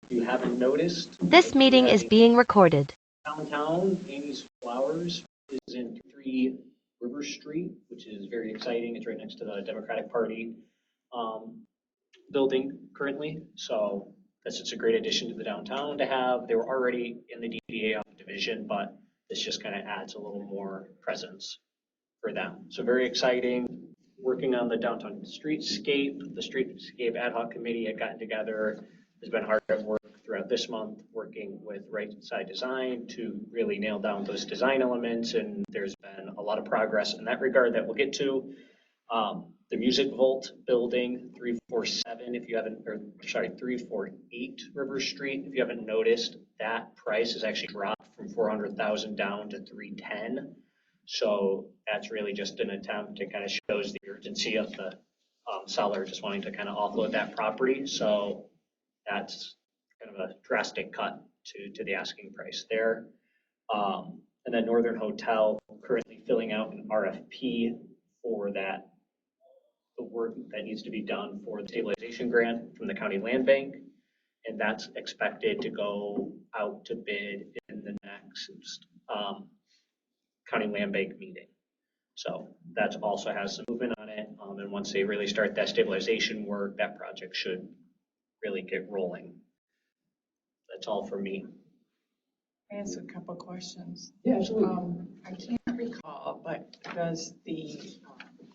you haven't noticed, This meeting is being recorded. downtown, Amy's Flowers is in 3 River Street, which is very exciting. It's right next to the Democratic Party building currently. So that's just a great addition to the downtown to have. They were already in the DDA division, but this just kind of adds a little more presence for them. So very exciting. Working on the downtown streetscape. The streetscape ad hoc committee had gotten together. Has been hard at work throughout this month, working with Right Side Design to really nail down those design elements. And there's been a lot of progress in that regard that we'll get to. The Music Vault building, 347, if you haven't, or sorry, 348 River Street. If you haven't noticed, that price has actually dropped from 400,000 down to 310. So that's really just an attempt to kind of shows the urgency of the seller just wanting to kind of offload that property. So that's kind of a drastic cut to the asking price there. And then Northern Hotel currently filling out an RFP for that, the work that needs to be done for the stabilization grant from the county land bank. And that's expected to go out to bid in the next county land bank meeting. So that also has some movement on it. And once they really start that stabilization work, that project should really get rolling. That's all for me. I ask a couple questions. Yeah, absolutely. I can't recall, but does the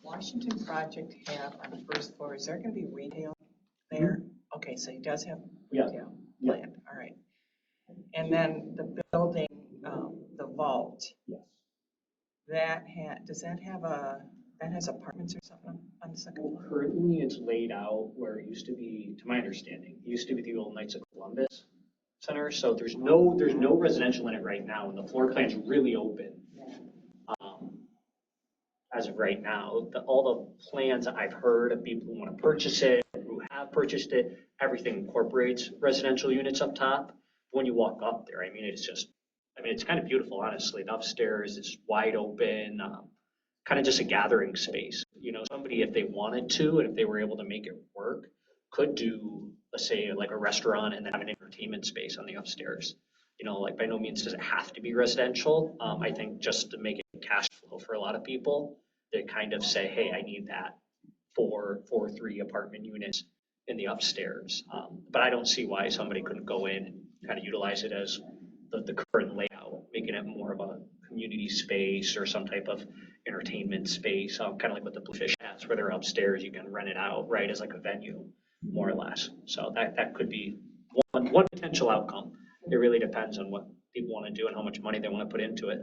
Washington project have on the first floor, is there going to be retail there? Mm-hmm. Okay, so he does have retail planned. All right. And then the building, the vault. Yes. That has apartments or something on the second floor? Currently, it's laid out where it used to be, to my understanding, it used to be the old Knights of Columbus Center. So there's no residential in it right now, and the floor plan's really open. As of right now, all the plans that I've heard of people who want to purchase it, who have purchased it, everything incorporates residential units up top. When you walk up there, I mean, it's kind of beautiful, honestly. The upstairs is wide open, kind of just a gathering space. You know, somebody, if they wanted to, and if they were able to make it work, could do, let's say, like a restaurant and then have an entertainment space on the upstairs. You know, like by no means does it have to be residential. I think just to make it cash flow for a lot of people, they kind of say, hey, I need that for 3 apartment units in the upstairs. But I don't see why somebody couldn't go in and kind of utilize it as the current layout, making it more of a community space or some type of entertainment space, kind of like what the Bluefish has, where they're upstairs, you can rent it out, right, as like a venue, more or less. So that could be one potential outcome. It really depends on what people want to do and how much money they want to put into it.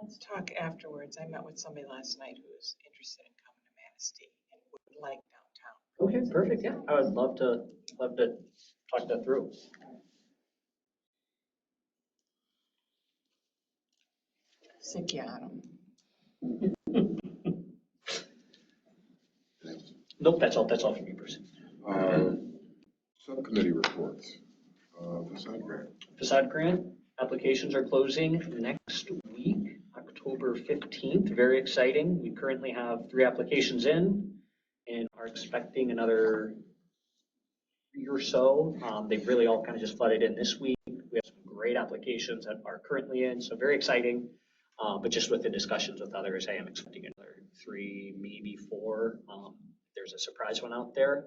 Let's talk afterwards. I met with somebody last night who was interested in coming to Manistee and would like downtown. Okay, perfect. Yeah, I would love to talk that through. Sick you on them. Nope, that's all from me, Bruce. Subcommittee reports. Facade grant applications are closing next week, October 15th. Very exciting. We currently have 3 applications in and are expecting another 3 or so. They've really all kind of just flooded in this week. We have some great applications that are currently in, so very exciting. But just with the discussions with others, I am expecting another 3, maybe 4. There's a surprise one out there.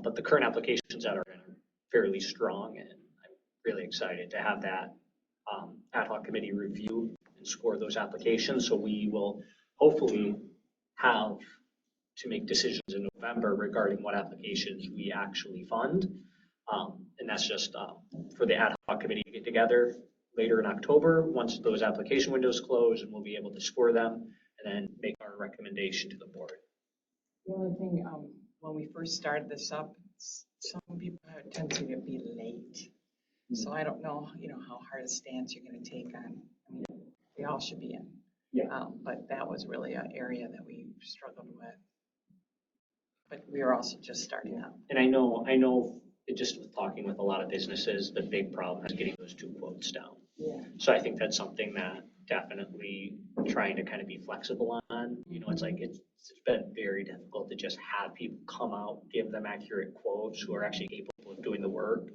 But the current applications that are in are fairly strong, and I'm really excited to have that ad hoc committee review and score those applications. So we will hopefully have to make decisions in November regarding what applications we actually fund. And that's just for the ad hoc committee to get together later in October, once those application windows close, and we'll be able to score them and then make our recommendation to the board. The only thing, when we first started this up, some people have a tendency to be late. So I don't know, how hard a stance you're going to take on. I mean, they all should be in. Yeah. But that was really an area that we struggled with. But we were also just starting out. And I know just with talking with a lot of businesses, the big problem is getting those 2 quotes down. Yeah. So I think that's something that definitely trying to kind of be flexible on. It's like it's been very difficult to just have people come out, give them accurate quotes who are actually able doing the work.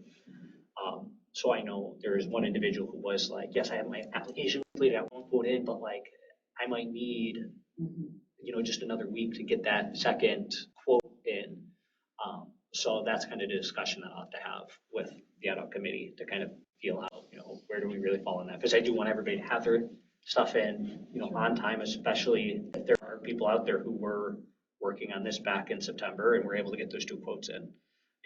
So I know there is one individual who was like, yes, I have my application completed, I won't put in, but like, I might need, just another week to get that second quote in. So that's kind of the discussion that I'll have to have with the ad hoc committee to kind of feel out, where do we really fall in that? Because I do want everybody to have their stuff in, on time, especially if there are people out there who were working on this back in September and were able to get those 2 quotes in.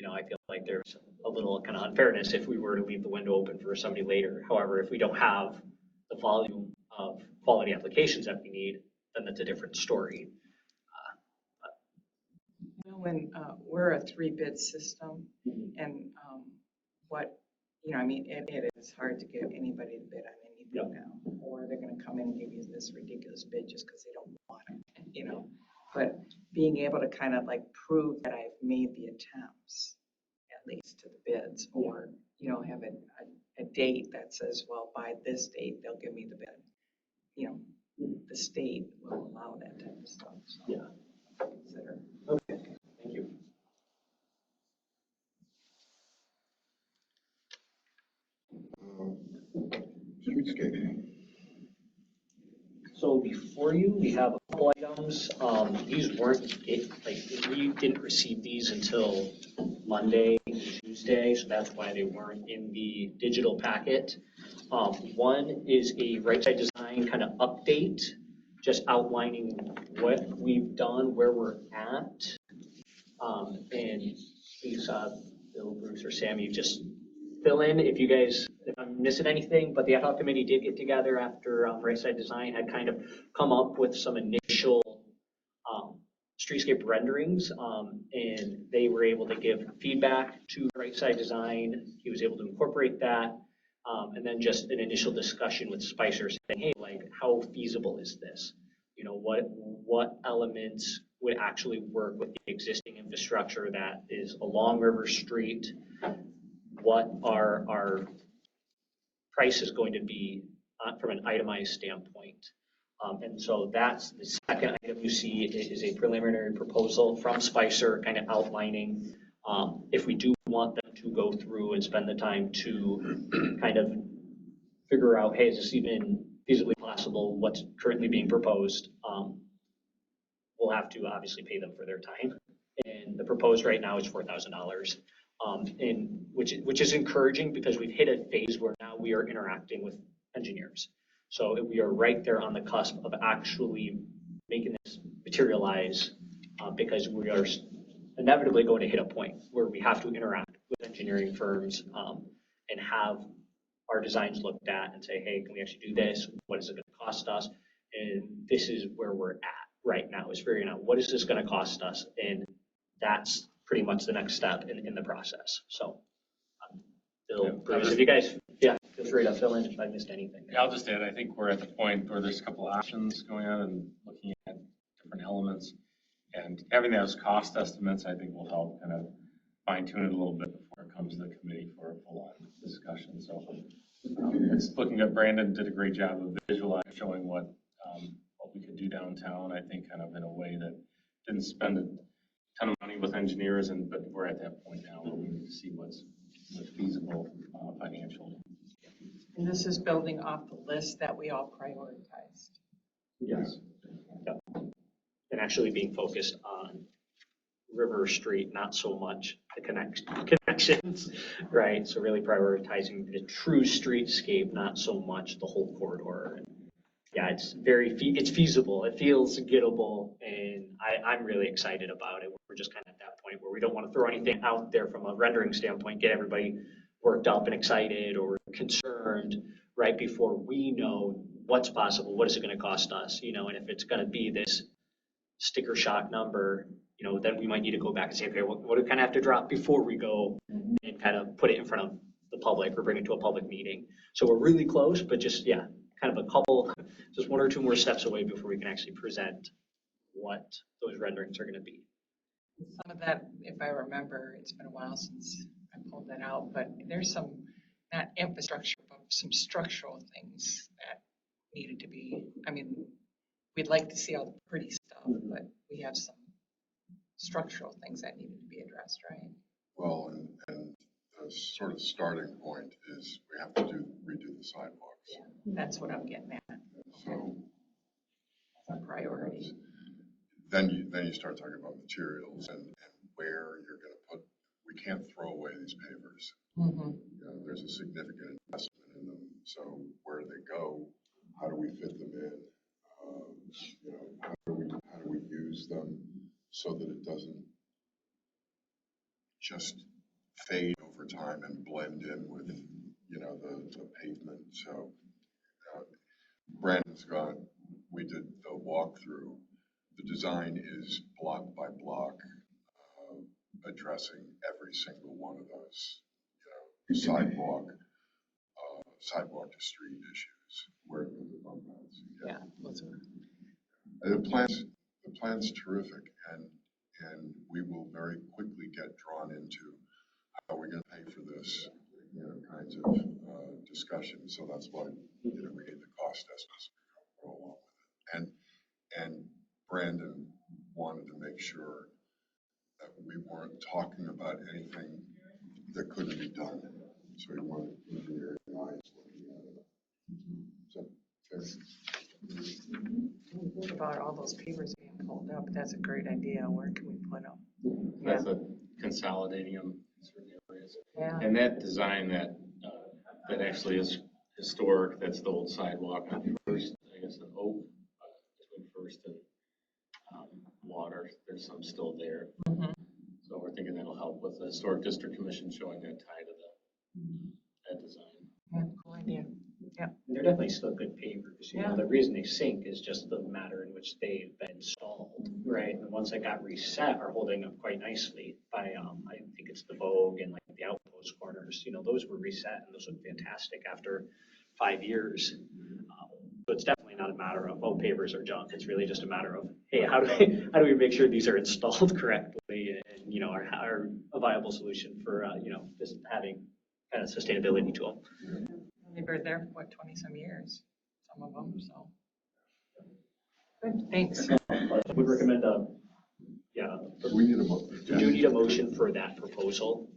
I feel like there's a little kind of unfairness if we were to leave the window open for somebody later. However, if we don't have the volume of quality applications that we need, then that's a different story. When we're a 3-bid system, and it is hard to get anybody to bid on anything now, or they're going to come in and give you this ridiculous bid just because they don't want it, But being able to kind of like prove that I've made the attempts, at least to the bids, or have a date that says, well, by this date they'll give me the bid. The state will allow that type of stuff. So consider. Okay. Thank you. Streetscape. So before you, we have a couple items. These weren't, we didn't receive these until Monday, Tuesday, so that's why they weren't in the digital packet. One is a right side design kind of update, just outlining what we've done, where we're at. And please, Bill, Bruce, or Sammy, just fill in if I'm missing anything, but the ad hoc committee did get together after Right Side Design had kind of come up with some initial streetscape renderings, and they were able to give feedback to Right Side Design. He was able to incorporate that, and then just an initial discussion with Spicer saying, hey, like, how feasible is this? What elements would actually work with the existing infrastructure that is along River Street? What our price is going to be from an itemized standpoint. And so that's the second item you see is a preliminary proposal from Spicer kind of outlining if we do want them to go through and spend the time to kind of figure out, hey, is this even feasibly possible? What's currently being proposed? We'll have to obviously pay them for their time. And the proposed right now is $4,000. And which is encouraging because we've hit a phase where now we are interacting with engineers. So we are right there on the cusp of actually making this materialize because we are inevitably going to hit a point where we have to interact with engineering firms and have our designs looked at and say, hey, can we actually do this? What is it going to cost us? And this is where we're at right now, is figuring out what is this going to cost us? And that's pretty much the next step in the process. So, Bill, Bruce, if you guys, feel free to fill in if I missed anything. Yeah, I'll just add, I think we're at the point where there's a couple of options going on and looking at different elements, and having those cost estimates, I think, will help kind of fine tune it a little bit before it comes to the committee for a full-on discussion. So it's looking at, Brandon did a great job of visualizing, showing what we could do downtown, I think, kind of in a way that didn't spend a ton of money with engineers, but we're at that point now where we need to see what's feasible financially. And this is building off the list that we all prioritized. Yes. Yep. And actually being focused on River Street, not so much the connections, right? So really prioritizing the true streetscape, not so much the whole corridor. Yeah, it's feasible. It feels gettable, and I'm really excited about it. We're just kind of at that point where we don't want to throw anything out there from a rendering standpoint, get everybody worked up and excited or concerned right before we know what's possible, what is it going to cost us, and if it's going to be this sticker shock number, then we might need to go back and say, okay, what do we kind of have to drop before we go and kind of put it in front of the public or bring it to a public meeting. So we're really close, but just, kind of a couple, just one or two more steps away before we can actually present what those renderings are going to be. Some of that, if I remember, it's been a while since I pulled that out, but there's some, not infrastructure, but some structural things that needed to be, we'd like to see all the pretty stuff, but we have some structural things that needed to be addressed, right? Well, and sort of starting point is we have to redo the sidewalks. That's what I'm getting at, So a priority. then you start talking about materials and where you're going to put. We can't throw away these pavers. Mm-hmm. You know, there's a significant investment in them. So where do they go? How do we fit them in? You know, how do we use them so that it doesn't just fade over time and blend in with, you know, the pavement. So Brandon's gone. We did the walkthrough. The design is block by block, addressing every single one of those, you know, sidewalk to street issues where the bump outs. Yeah. The plan's terrific, and we will very quickly get drawn into how we're going to pay for this, you know, kinds of discussions. So that's why, you know, we need the cost estimates to go along with it. And Brandon wanted to make sure that we weren't talking about anything that couldn't be done. So he wanted engineering eyes looking at it. So fair. Think about all those pavers being pulled up. That's a great idea. Where can we put them? That's consolidating them in certain areas. Yeah. And that design that actually is historic, that's the old sidewalk on First, I guess, an Oak, between First and Water. There's some still there. Mm-hmm. So we're thinking that'll help with the Historic District Commission showing that tie to that design. Yeah, cool idea. They're definitely still good pavers. You know, Yeah. the reason they sink is just the matter in which they've been installed, right? And the ones that got reset are holding up quite nicely by, I think it's the Vogue and like the Outpost corners. You know, those were reset and those look fantastic after 5 years. So it's definitely not a matter of, oh, pavers are junk. It's really just a matter of, hey, how do we make sure these are installed correctly and, you know, are a viable solution for, you know, just having kind of sustainability to them. They've been there for 20-some years, some of them, so. Good, thanks. I would recommend, We need a motion. we do need a motion for that proposal.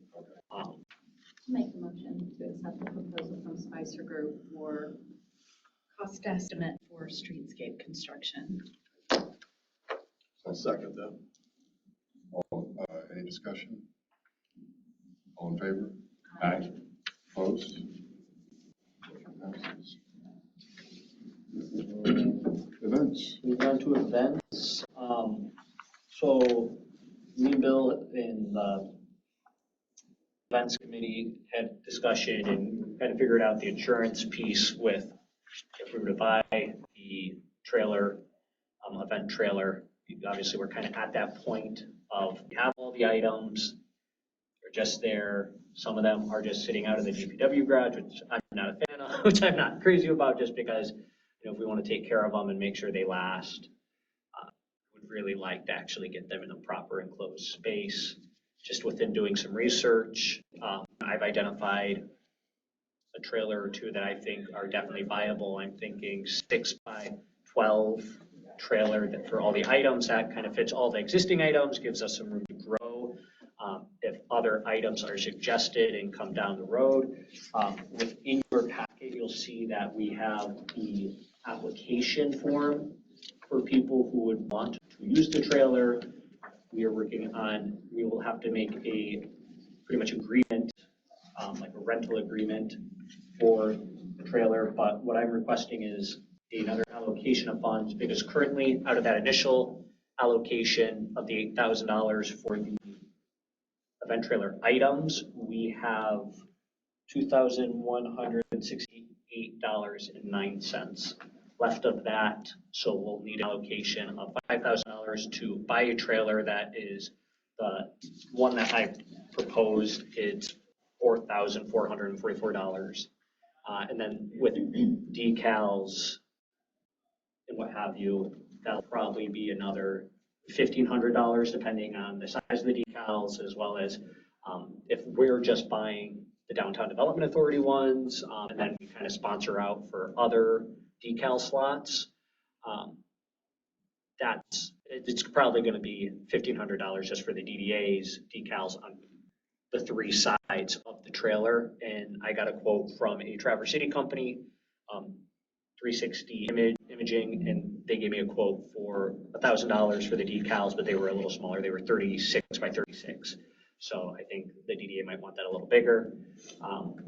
Make a motion to accept the proposal from Spicer Group for cost estimate for streetscape construction. I'll second that. Any discussion? All in favor? Aye. Opposed? Motion passes. Events. Move on to events. So me and Bill in the events committee had discussion and kind of figured out the insurance piece with if we were to buy the trailer, event trailer. Obviously, we're kind of at that point of we have all the items. They're just there. Some of them are just sitting out in the DPW garage, which I'm not a fan of, which I'm not crazy about just because, you know, if we want to take care of them and make sure they last, would really like to actually get them in a proper enclosed space. Just within doing some research, I've identified a trailer or two that I think are definitely viable. I'm thinking 6x12 trailer that for all the items that kind of fits all the existing items, gives us some room to grow. If other items are suggested and come down the road, within your packet, you'll see that we have the application form for people who would want to use the trailer. We will have to make a pretty much agreement, like a rental agreement for the trailer. But what I'm requesting is another allocation of funds because currently out of that initial allocation of the $8,000 for the event trailer items, we have $2,168.09 left of that. So we'll need allocation of $5,000 to buy a trailer. That is the one that I proposed. It's $4,444. And then with decals and what have you, that'll probably be another $1,500 depending on the size of the decals, as well as if we're just buying the Downtown Development Authority ones, and then we kind of sponsor out for other decal slots. It's probably going to be $1,500 just for the DDA's decals on the three sides of the trailer. And I got a quote from a Traverse City company, 360 imaging, and they gave me a quote for $1,000 for the decals, but they were a little smaller. They were 36 by 36. So I think the DDA might want that a little bigger,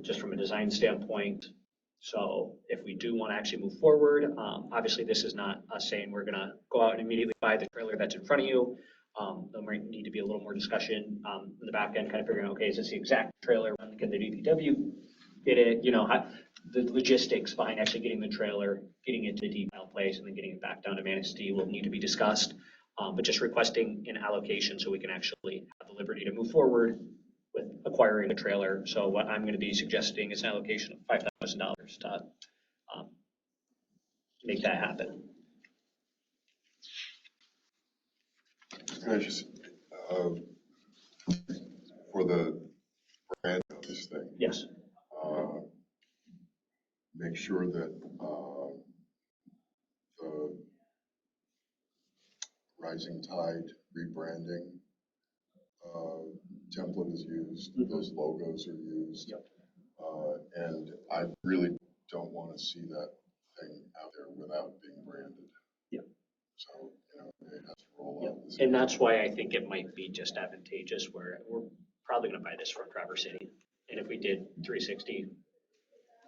just from a design standpoint. So if we do want to actually move forward, obviously this is not us saying we're going to go out and immediately buy the trailer that's in front of you. There might need to be a little more discussion in the back end, kind of figuring out, okay, is this the exact trailer? Can the DPW get it? You know, the logistics behind actually getting the trailer, getting it to the decal place, and then getting it back down to Manistee will need to be discussed. But just requesting an allocation so we can actually have the liberty to move forward with acquiring a trailer. So what I'm going to be suggesting is an allocation of $5,000 to make that happen. Can I just, for the brand of this thing, Yes. make sure that the Rising Tide rebranding template is used, those logos are used. Yep. And I really don't want to see that thing out there without being branded. Yep. So, you know, it has to roll Yep. out. the same And that's why I think it might be just advantageous where we're probably going to buy this from Traverse City. And if we did 360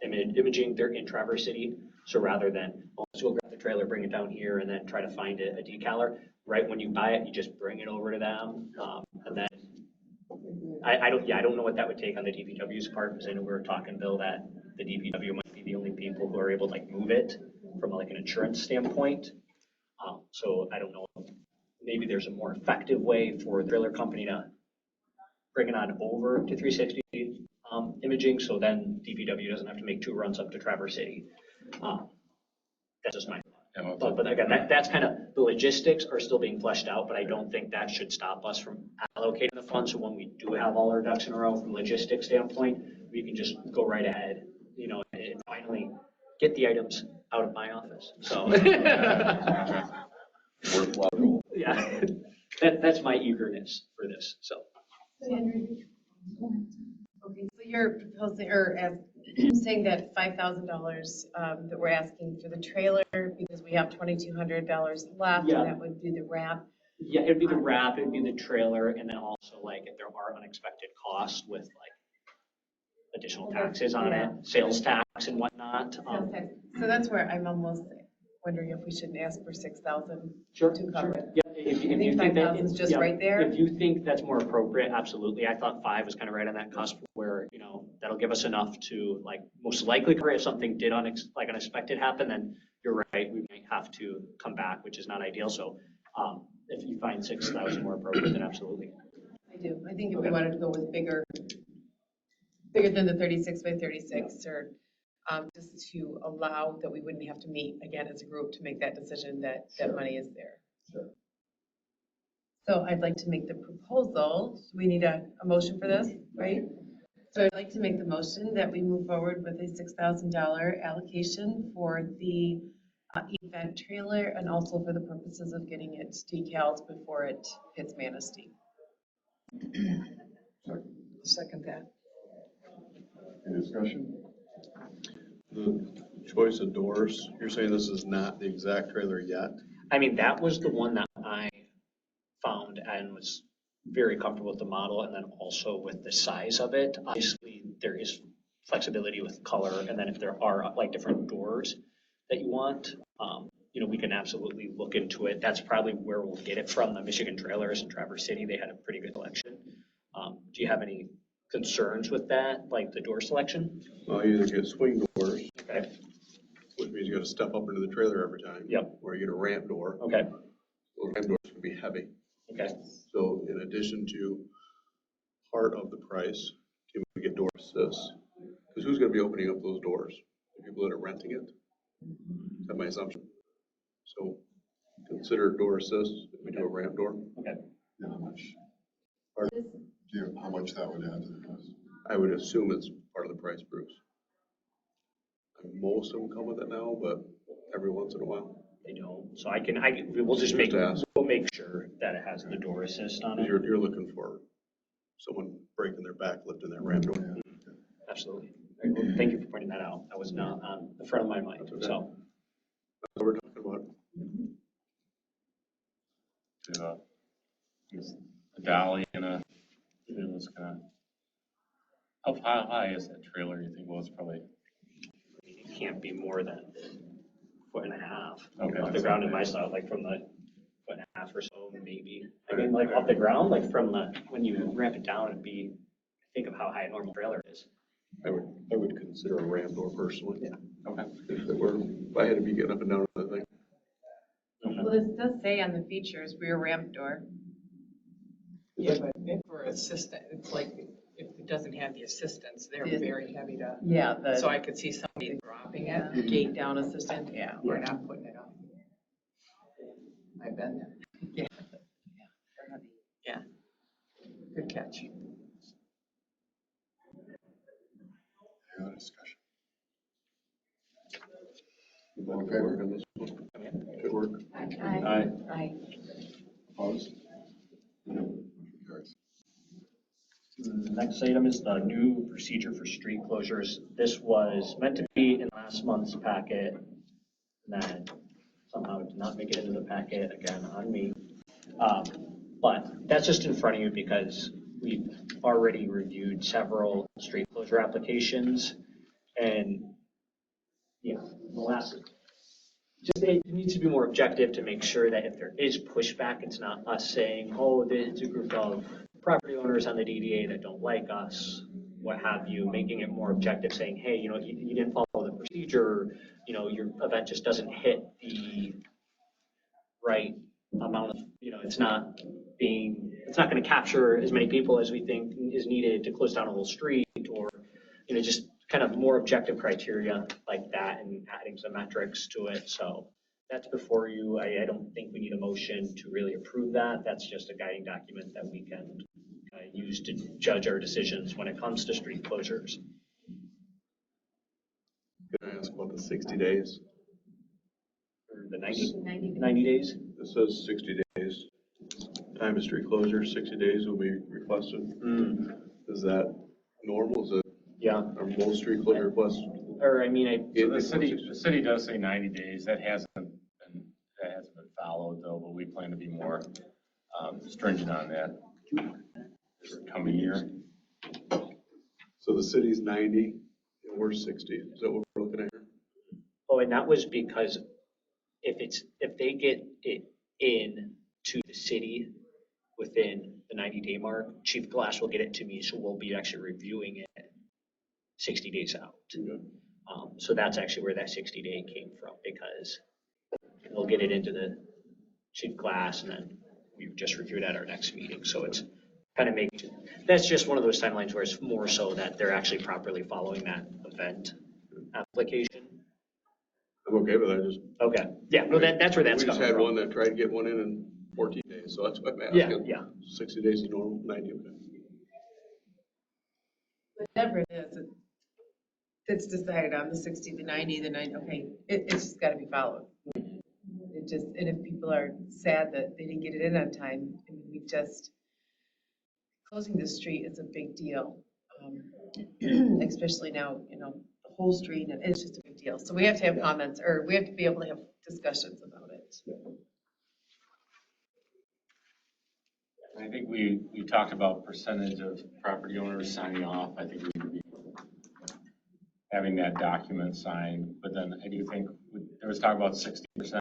imaging, they're in Traverse City. So rather than, oh, let's go grab the trailer, bring it down here, and then try to find a decaler, right when you buy it, you just bring it over to them. And then I don't know what that would take on the DPW's part, because I know we were talking, Bill, that the DPW might be the only people who are able to like move it from like an insurance standpoint. So I don't know, maybe there's a more effective way for the trailer company to bring it on over to 360 imaging, so then DPW doesn't have to make 2 runs up to Traverse City. That's just my thought. But again, that's kind of, the logistics are still being fleshed out, but I don't think that should stop us from allocating the funds. So when we do have all our ducks in a row from a logistics standpoint, we can just go right ahead, you know, and finally get the items out of my office. So. worthwhile goal. Yeah, that's my eagerness for this, so. Okay, so you're proposing, or saying that $5,000 that we're asking for the trailer, because we have $2,200 left, Yeah. and that would do the wrap. Yeah, it'd be the wrap, it'd be the trailer, and then also like if there are unexpected costs with like additional taxes on it, sales tax and whatnot. Okay, so that's where I'm almost wondering if we shouldn't ask for 6,000 Sure, to cover sure. it. Yeah, if you think think that. 5,000 is just yeah, right there? If you think that's more appropriate, absolutely. I thought 5 was kind of right on that cusp where, you know, that'll give us enough to like most likely cover if something did like unexpected happen, then you're right, we might have to come back, which is not ideal. So if you find 6,000 more appropriate, then absolutely. I do. I think if we wanted to go with bigger than the 36 by 36, or just to allow that we wouldn't have to meet again as a group to make that decision that that money is there. Sure. So I'd like to make the proposal. We need a motion for this, right? So I'd like to make the motion that we move forward with a $6,000 allocation for the event trailer, and also for the purposes of getting it decals before it hits Manistee. Second that. Any discussion? The choice of doors, you're saying this is not the exact trailer yet? I mean, that was the one that I found and was very comfortable with the model, and then also with the size of it. Obviously, there is flexibility with color, and then if there are like different doors that you want, you know, we can absolutely look into it. That's probably where we'll get it from. The Michigan Trailers in Traverse City, they had a pretty good selection. Do you have any concerns with that, like the door selection? Well, you either get swing doors, Okay. which means you gotta step up into the trailer every time. Yep. Or you get a ramp door. Okay. Those ramp doors can be heavy. Okay. So in addition to part of the price, can we get door assists? Because who's gonna be opening up those doors? The people that are renting it? That's my assumption. So consider door assists if we do a ramp door. Okay. Yeah, how much, Pardon? how much that would add to the cost? I would assume it's part of the price, Bruce. Most of them come with it now, but every once in a while. They don't. So we'll just Just ask. we'll make sure that it has the door assist on it. You're looking for someone breaking their back, lifting that ramp door. Absolutely. Very cool. Thank you for pointing that out. That was not on the front of my mind, so. That's what we're talking about. A dolly and a, it was kind of, how high is that trailer, you think? Well, it's probably, It can't be more than 1.5 foot Okay, off the that's ground in okay. my style, like from the 1.5 or so, maybe. I mean, like off the ground, like from the, when you ramp it down, it'd be, think of how high a normal trailer is. I would consider a ramp door personally. Yeah. okay. If I had to be getting up and down that thing. Well, this does say on the features, rear ramp door. Yeah, but if for assistant, it's like, if it doesn't have the assistance, they're Yeah. very heavy to, Yeah, so I could see somebody dropping it. gate down assistant. Yeah, we're not putting it on. I've been there. Yeah. Yeah. Good catch. Any other discussion? All in favor on this one? Good work. Aye. Opposed? Motion carries. The next item is the new procedure for street closures. This was meant to be in last month's packet, and then somehow did not make it into the packet, again, on me. But that's just in front of you because we've already reviewed several street closure applications. And, yeah, the last, just it needs to be more objective to make sure that if there is pushback, it's not us saying, oh, there's a group of property owners on the DDA that don't like us, what have you, making it more objective, saying, hey, you know, you didn't follow the procedure, you know, your event just doesn't hit the right amount of, you know, it's not going to capture as many people as we think is needed to close down a whole street, or, you know, just kind of more objective criteria like that and adding some metrics to it. So that's before you. I don't think we need a motion to really approve that. That's just a guiding document that we can use to judge our decisions when it comes to street closures. Can I ask about the 60 days? Or the 90 days? It says 60 days. Time of street closure, 60 days will be requested. Is that normal? Is it, Yeah. are most street closure requests? Or, I mean, So the city does say 90 days. That hasn't been followed though, but we plan to be more stringent on that this coming year. So the city's 90 and we're 60. Is that what we're looking at here? Oh, and that was because if they get it in to the city within the 90-day mark, Chief Glass will get it to me, so we'll be actually reviewing it 60 days out. Okay. So that's actually where that 60-day came from, because we'll get it into the Chief Glass, and then we just review it at our next meeting. So it's kind of that's just one of those timelines where it's more so that they're actually properly following that event application. I'm okay with that. Just Okay, yeah, no, that's where that's we just coming had from. one that tried to get one in 14 days, so that's what I'm Yeah, asking. yeah. 60 days is normal, 90, okay. Whatever it is, it's decided on the 60, the 90, the 90, okay, it's just gotta be followed. It just, and if people are sad that they didn't get it in on time, I mean, closing the street is a big deal. Especially now, you know, the whole street, and it's just a big deal. So we have to have comments, or we have to be able to have discussions about it. I think we talked about percentage of property owners signing off. I think we need to be having that document signed, but then I do think there was talk about 60%,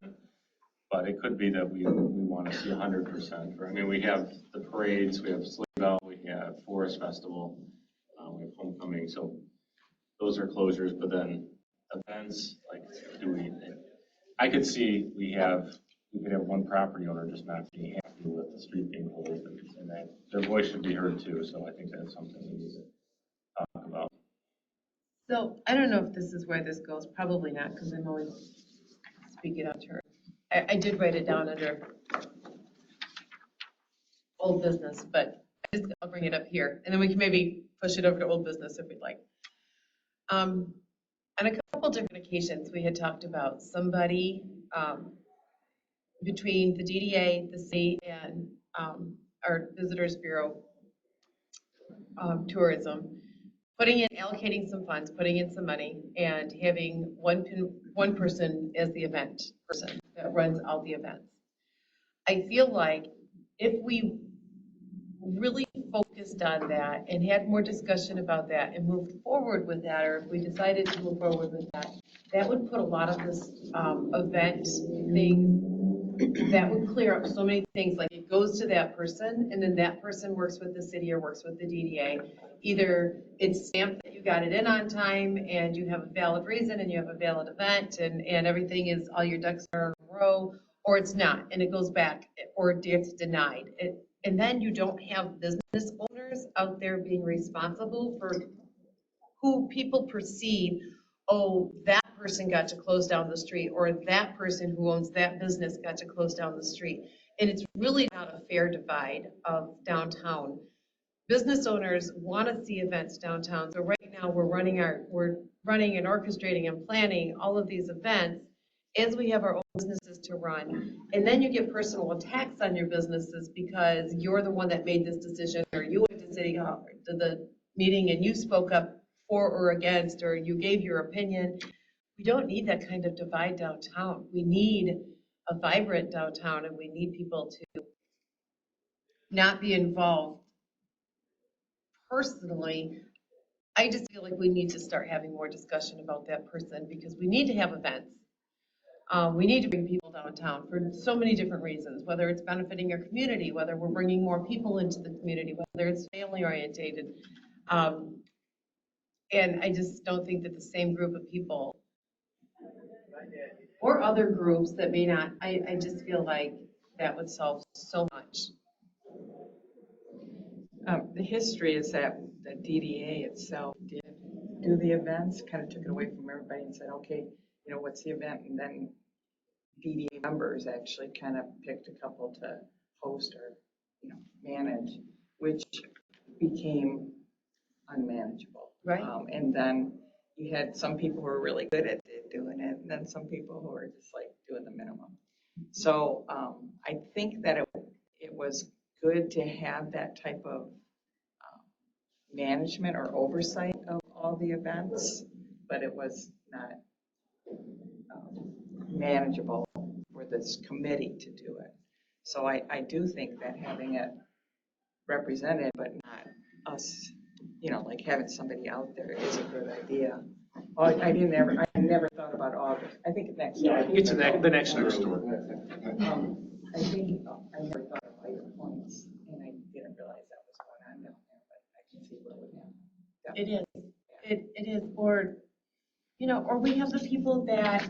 but it could be that we want to see 100%. I mean, we have the parades, we have Sleigh Bell, we have Forest Festival, we have Homecoming, so those are closures, but then events, like, I could see we could have one property owner just not being happy with the street being closed, and that their voice should be heard too, so I think that's something we need to talk about. So I don't know if this is where this goes, probably not, because I'm always speaking out to her. I did write it down under old business, but I'll bring it up here, and then we can maybe push it over to old business if we'd like. On a couple different occasions, we had talked about somebody between the DDA, the city, and our Visitors Bureau tourism, putting in, allocating some funds, putting in some money, and having one person as the event person that runs all the events. I feel like if we really focused on that and had more discussion about that and moved forward with that, or if we decided to move forward with that, that would put a lot of this event thing, that would clear up so many things. Like it goes to that person and then that person works with the city or works with the DDA. Either it's stamped that you got it in on time and you have a valid reason and you have a valid event and everything is, all your ducks are in a row, or it's not and it goes back, or it's denied. And then you don't have business owners out there being responsible for who people perceive, oh, that person got to close down the street, or that person who owns that business got to close down the street. And it's really not a fair divide of downtown. Business owners want to see events downtown. So right now we're running and orchestrating and planning all of these events as we have our own businesses to run. And then you get personal attacks on your businesses because you're the one that made this decision, or you went to city hall, to the meeting and you spoke up for or against, or you gave your opinion. We don't need that kind of divide downtown. We need a vibrant downtown, and we need people to not be involved personally. I just feel like we need to start having more discussion about that person, because we need to have events. We need to bring people downtown for so many different reasons, whether it's benefiting your community, whether we're bringing more people into the community, whether it's family orientated. And I just don't think that the same group of people or other groups that may not, I just feel like that would solve so much. The history is that the DDA itself did do the events, kind of took it away from everybody and said, okay, you know, what's the event? And then DDA members actually kind of picked a couple to host or, you know, manage, which became unmanageable. Right. And then you had some people who were really good at doing it, and then some people who were just like doing the minimum. So I think that it was good to have that type of management or oversight of all the events, but it was not manageable for this committee to do it. So I do think that having it represented, but not us, you know, like having somebody out there is a good idea. Oh, I never thought about August. I think next year. It's the next Next group. door. I think I never thought of higher points, and I didn't realize that was going on down there, but I can see what would happen. It is. It is. Or, you know, or we have the people that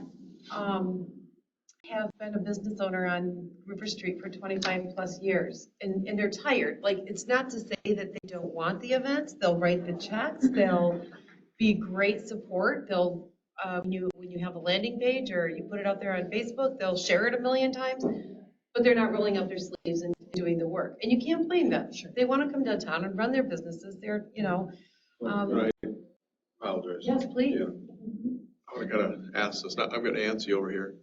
have been a business owner on River Street for 25 plus years, and they're tired. Like, it's not to say that they don't want the events. They'll write the checks. They'll be great support. They'll, when you have a landing page or you put it out there on Facebook, they'll share it a million times, but they're not rolling up their sleeves and doing the work. And you can't blame them. They want to come downtown and run their businesses. They're, you know. Right. Apologize. Yes, please. Yeah. I gotta ask this. I'm gonna answer you over here.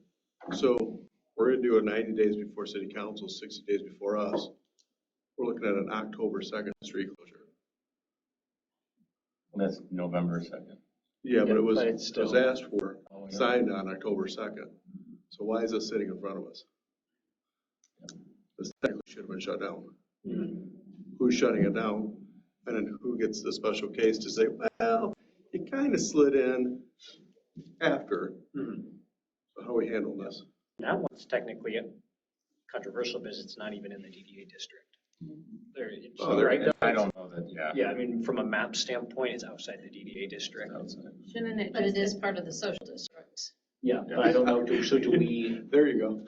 So we're gonna do a 90 days before city council, 60 days before us. We're looking at an October 2nd street closure. That's November 2nd. Yeah, but it was still- asked for, signed on October 2nd. So why is this sitting in front of us? This technically should have been shut down. Who's shutting it down? And then who gets the special case to say, well, it kind of slid in after. So how are we handling this? That one's technically controversial because it's not even in the DDA district. Right? I don't know that, yeah. Yeah, I mean, from a map standpoint, it's outside the DDA district. Shouldn't it? But it is part of the social district. Yeah, but I don't know, so do we, There you go.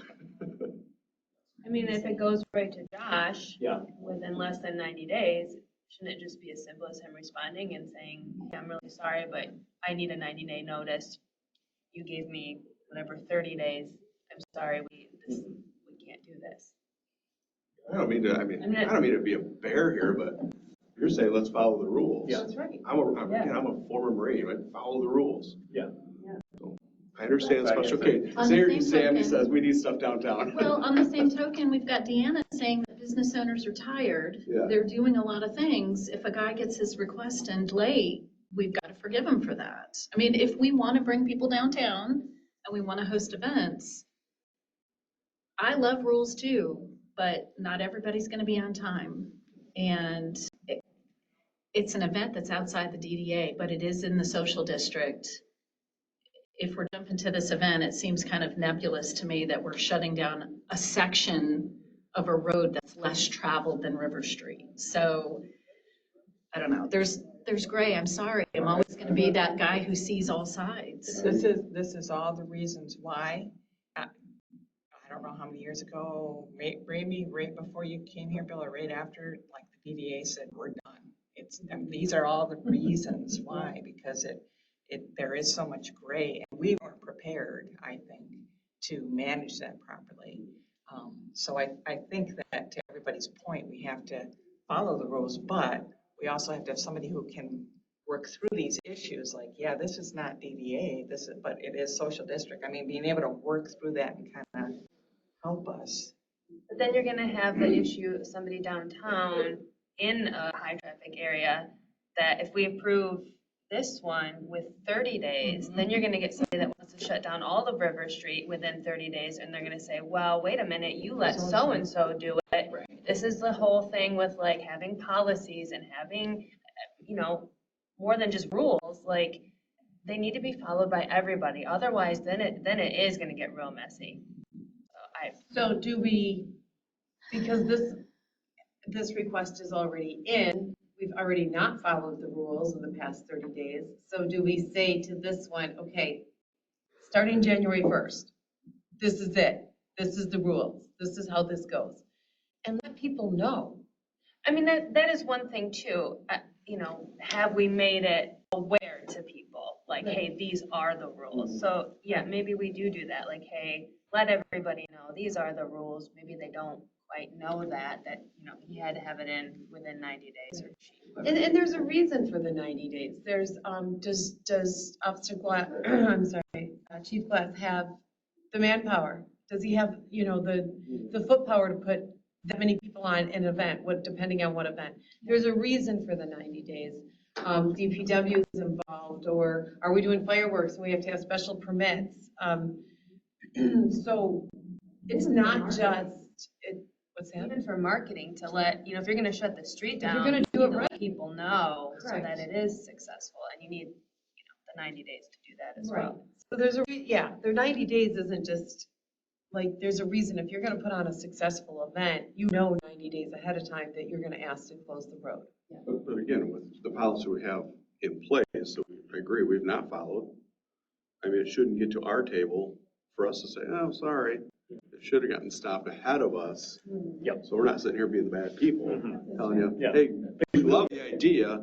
I mean, if it goes right to Josh yeah, within less than 90 days, shouldn't it just be as simple as him responding and saying, yeah, I'm really sorry, but I need a 90-day notice. You gave me whatever, 30 days. I'm sorry, we can't do this. I don't mean to be a bear here, but you're saying let's follow the rules. Yeah. That's right. I'm a former Marine, right? Follow the rules. yeah. So, I understand special case. On the same Sammy token- says we need stuff downtown. Well, on the same token, we've got Deanna saying that business owners are tired. Yeah. They're doing a lot of things. If a guy gets his request in late, we've got to forgive him for that. I mean, if we want to bring people downtown and we want to host events, I love rules too, but not everybody's going to be on time. And it's an event that's outside the DDA, but it is in the social district. If we're jumping to this event, it seems kind of nebulous to me that we're shutting down a section of a road that's less traveled than River Street. So I don't know. There's gray. I'm sorry. I'm always going to be that guy who sees all sides. This is all the reasons why. I don't know how many years ago, maybe right before you came here, Bill, or right after, like the DDA said, we're done. These are all the reasons why, because there is so much gray, and we weren't prepared, I think, to manage that properly. So I think that to everybody's point, we have to follow the rules, but we also have to have somebody who can work through these issues. Like, yeah, this is not DDA, but it is social district. I mean, being able to work through that and kind of help us. But then you're gonna have the issue of somebody downtown in a high traffic area, that if we approve this one with 30 days, then you're gonna get somebody that wants to shut down all of River Street within 30 days, and they're gonna say, well, wait a minute, you let so-and-so do it. This is the whole thing with like having policies and having, more than just rules, like they need to be followed by everybody. Otherwise, then it is gonna get real messy. So do we, because this request is already in, we've already not followed the rules in the past 30 days. So do we say to this one, okay, starting January 1st, this is it. This is the rules. This is how this goes. And let people know. I mean, that is one thing too, have we made it aware to people? Like, hey, these are the rules. So yeah, maybe we do that. Like, hey, let everybody know, these are the rules. Maybe they don't quite know that he had to have it in within 90 days or And there's a reason for the 90 days. There's, does Officer Glass, I'm sorry, Chief Glass have the manpower? Does he have, the foot power to put that many people on an event, depending on what event? There's a reason for the 90 days. DPW is involved, or are we doing fireworks and we have to have special permits? So it's not just, what's that? even for marketing to let, if you're gonna shut the street down, you're gonna you do need it to let right. people know so Correct. that it is successful, and you need, the 90 days to do that as Right. well. So there's their 90 days isn't just, like, there's a reason. If you're gonna put on a successful event, 90 days ahead of time that you're gonna ask to close the road. But again, with the policy we have in place, so I agree, we've not followed. I mean, it shouldn't get to our table for us to say, oh, sorry. It should have gotten stopped ahead of us. Yep. So we're not sitting here being the bad people, telling you, Yeah. hey, we love the idea,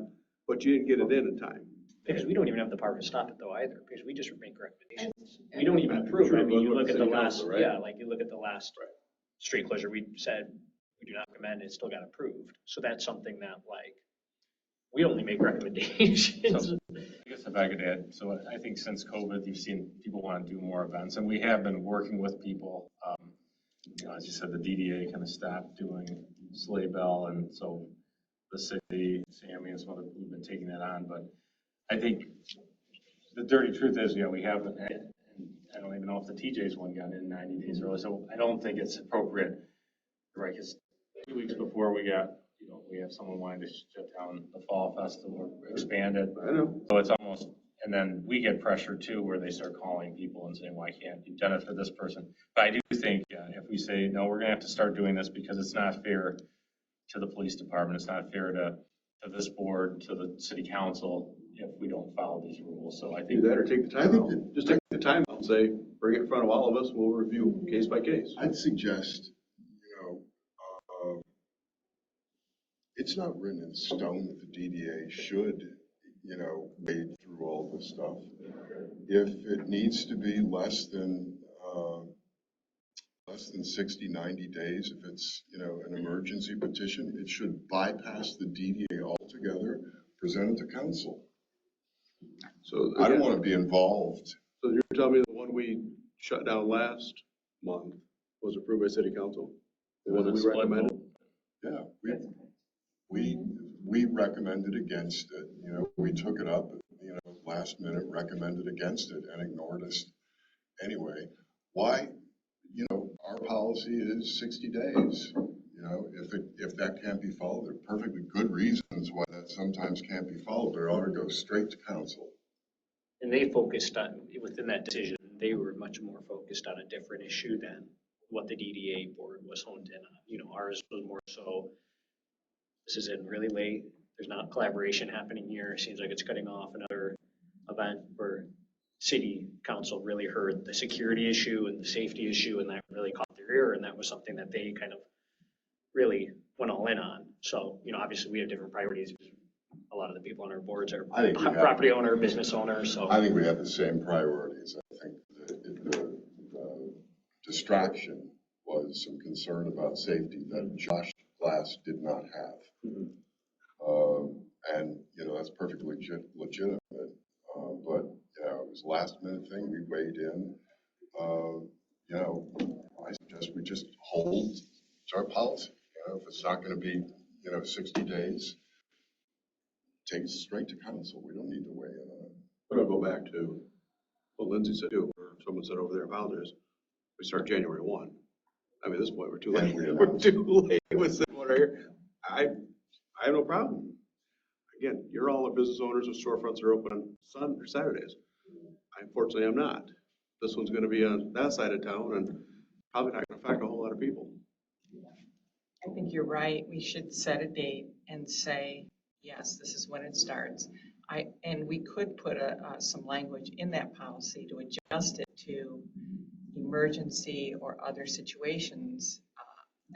but you didn't get it in time. Because we don't even have the power to stop it though either, because we just make recommendations. We don't even approve it. I mean, you look at the last, Right? yeah, like you look at the last street closure, we said we do not recommend it, still got approved. So that's something that like, we only make recommendations. So, I guess if I could add, so I think since COVID, you've seen people want to do more events, and we have been working with people. As you said, the DDA kind of stopped doing Sleigh Bell, and so the city, Sammy, and some other people have been taking that on. But I think the dirty truth is, we haven't had, and I don't even know if the TJ's one got in 90 days early, so I don't think it's appropriate, right? Because 2 weeks before we have someone wanting to shut down the fall festival or expand it. I know. So it's almost, and then we get pressure too, where they start calling people and saying, why can't you done it for this person? But I do think if we say, no, we're gonna have to start doing this because it's not fair to the police department, it's not fair to this board, to the city council, if we don't follow these rules. So I Do think that or take the time out. Just take the time out and say, bring it in front of all of us, we'll review case by case. I'd suggest, it's not written in stone that the DDA should, wade through all this stuff. If it needs to be less than 60, 90 days, if it's, an emergency petition, it should bypass the DDA altogether, present it to council. So I don't want to be involved. So you're telling me the one we shut down last month was approved by city council? The one that we split recommended? vote. Yeah, we recommended against it, you know, we took it up, you know, last minute, recommended against it and ignored us anyway. Why? You know, our policy is 60 days. You know, if that can't be followed, there are perfectly good reasons why that sometimes can't be followed, but it ought to go straight to council. And they focused on, within that decision, they were much more focused on a different issue than what the DDA board was honed in on. You know, ours was more so, this is in really late, there's not collaboration happening here. It seems like it's cutting off another event where city council really heard the security issue and the safety issue, and that really caught their ear, and that was something that they kind of really went all in on. So, you know, obviously we have different priorities. A lot of the people on our boards are I think we have- property owner, business owners, so. I think we have the same priorities. I think the distraction was some concern about safety that Josh Glass did not have. Mhm. And, you know, that's perfectly legitimate. But, you know, it was a last minute thing. We weighed in. You know, I suggest we just hold. It's our policy. You know, if it's not going to be, you know, 60 days, take it straight to council. We don't need to weigh in on it. But I'll go back to what Lindsay said too, or someone said over there, apologize. We start January 1. I mean, at this point, we're too late. We're too late with this one right here. I have no problem. Again, you're all the business owners with storefronts that are open on Sunday or Saturdays. Unfortunately, I'm not. This one's gonna be on that side of town and probably not gonna affect a whole lot of people. I think you're right. We should set a date and say, yes, this is when it starts. And we could put some language in that policy to adjust it to emergency or other situations.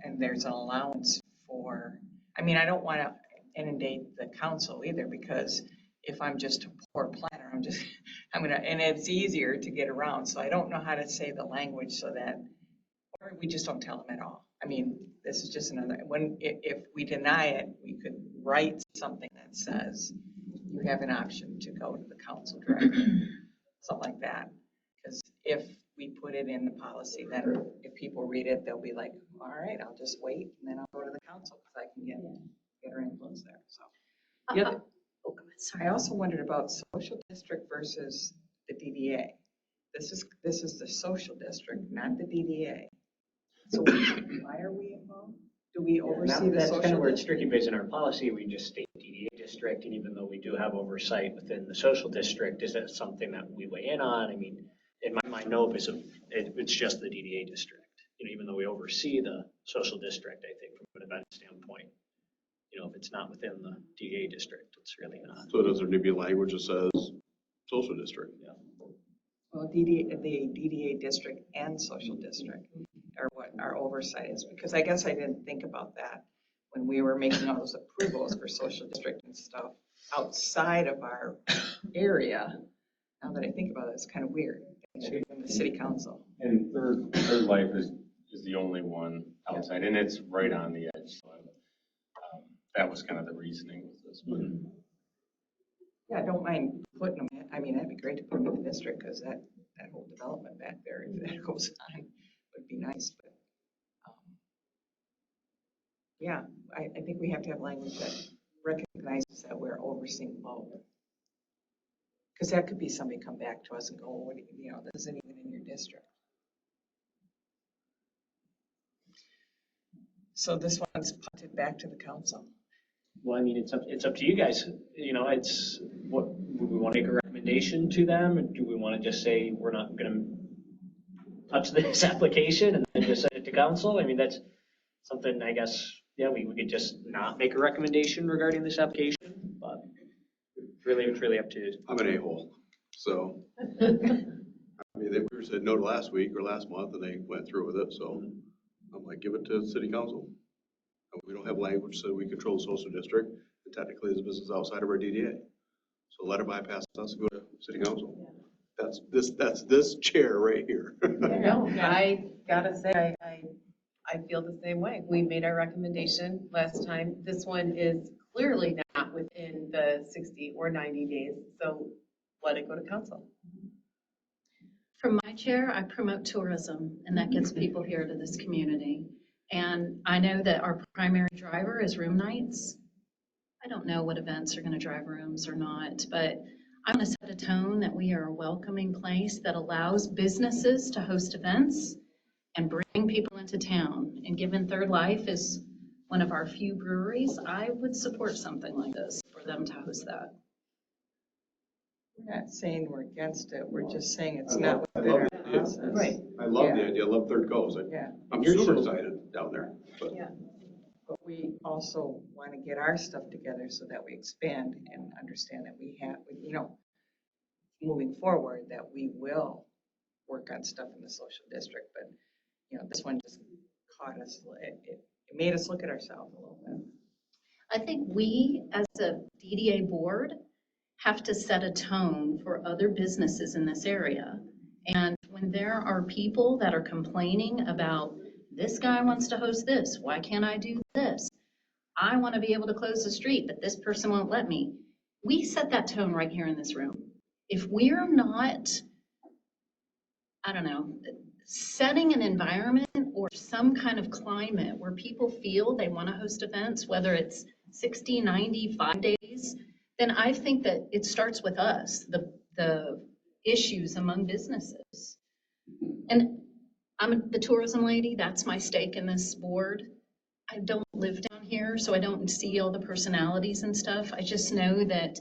And there's an allowance for, I mean, I don't want to inundate the council either, because if I'm just a poor planner, and it's easier to get around. So I don't know how to say the language so that, or we just don't tell them at all. I mean, this is just another, if we deny it, we could write something that says you have an option to go to the council directly, something like that. Because if we put it in the policy, then if people read it, they'll be like, all right, I'll just wait and then I'll go to the council because I can get our influence there. So I also wondered about social district versus the DDA. This is the social district, not the DDA. So why are we involved? Do we oversee the That's social kind of where it's district? tricky, because in our policy, we just state DDA district, and even though we do have oversight within the social district, is that something that we weigh in on? I mean, in my mind, no, because it's just the DDA district. You know, even though we oversee the social district, I think from an event standpoint, you know, if it's not within the DDA district, it's really not. So does there need to be language that says social district? Yeah. Well, the DDA district and social district are what our oversight is, because I guess I didn't think about that when we were making all those approvals for social district and stuff outside of our area. Now that I think about it, it's kind of weird. It should be from the city council. And Third Life is the only one outside, and it's right on the edge. So that was kind of the reasoning with this one. Yeah, I don't mind putting them in. I mean, that'd be great to put them in the district, because that whole development back there, if that goes on, would be nice. But yeah, I think we have to have language that recognizes that we're overseeing both. Because that could be somebody come back to us and go, what do you know, this isn't even in your district. So this one's punted back to the council. Well, I mean, it's up to you guys. You know, it's what, do we want to make a recommendation to them? Or do we want to just say we're not going to touch this application and then just send it to council? I mean, that's something, I guess, yeah, we could just not make a recommendation regarding this application, but it's really up to you. I'm an a-hole, so. I mean, they were said no to last week or last month, and they went through with it, so I'm like, give it to city council. And we don't have language, so we control the social district, and technically it's a business outside of our DDA. So let it bypass us and go to city council. That's this chair right here. No, I gotta say, I feel the same way. We made our recommendation last time. This one is clearly not within the 60 or 90 days, so let it go to council. From my chair, I promote tourism, and that gets people here to this community. And I know that our primary driver is room nights. I don't know what events are going to drive rooms or not, but I want to set a tone that we are a welcoming place that allows businesses to host events and bring people into town. And given Third Life is one of our few breweries, I would support something like this for them to host that. We're not saying we're against it, we're just saying it's I not love- I within love our the idea. process. Right. I love the Yeah. idea, I love Third Coast. Yeah, I'm Here's super your- excited down there, but but we also want to get our stuff together so that we expand and understand that we have, you know, moving forward, that we will work on stuff in the social district, but, you know, this one just caught us, it made us look at ourselves a little bit. I think we, as a DDA board, have to set a tone for other businesses in this area. And when there are people that are complaining about, this guy wants to host this, why can't I do this? I want to be able to close the street, but this person won't let me. We set that tone right here in this room. If we're not, I don't know, setting an environment or some kind of climate where people feel they want to host events, whether it's 60, 90, 5 days, then I think that it starts with us, the issues among businesses. And I'm the tourism lady, that's my stake in this board. I don't live down here, so I don't see all the personalities and stuff. I just know that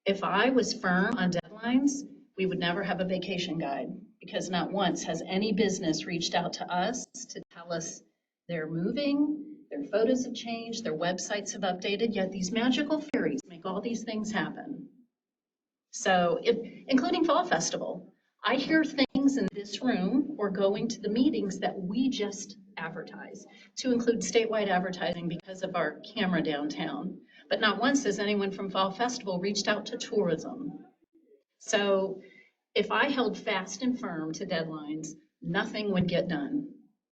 if I was firm on deadlines, we would never have a vacation guide, because not once has any business reached out to us to tell us they're moving, their photos have changed, their websites have updated, yet these magical fairies make all these things happen. So, including Fall Festival, I hear things in this room or going to the meetings that we just advertise, to include statewide advertising because of our camera downtown. But not once has anyone from Fall Festival reached out to tourism. So if I held fast and firm to deadlines, nothing would get done.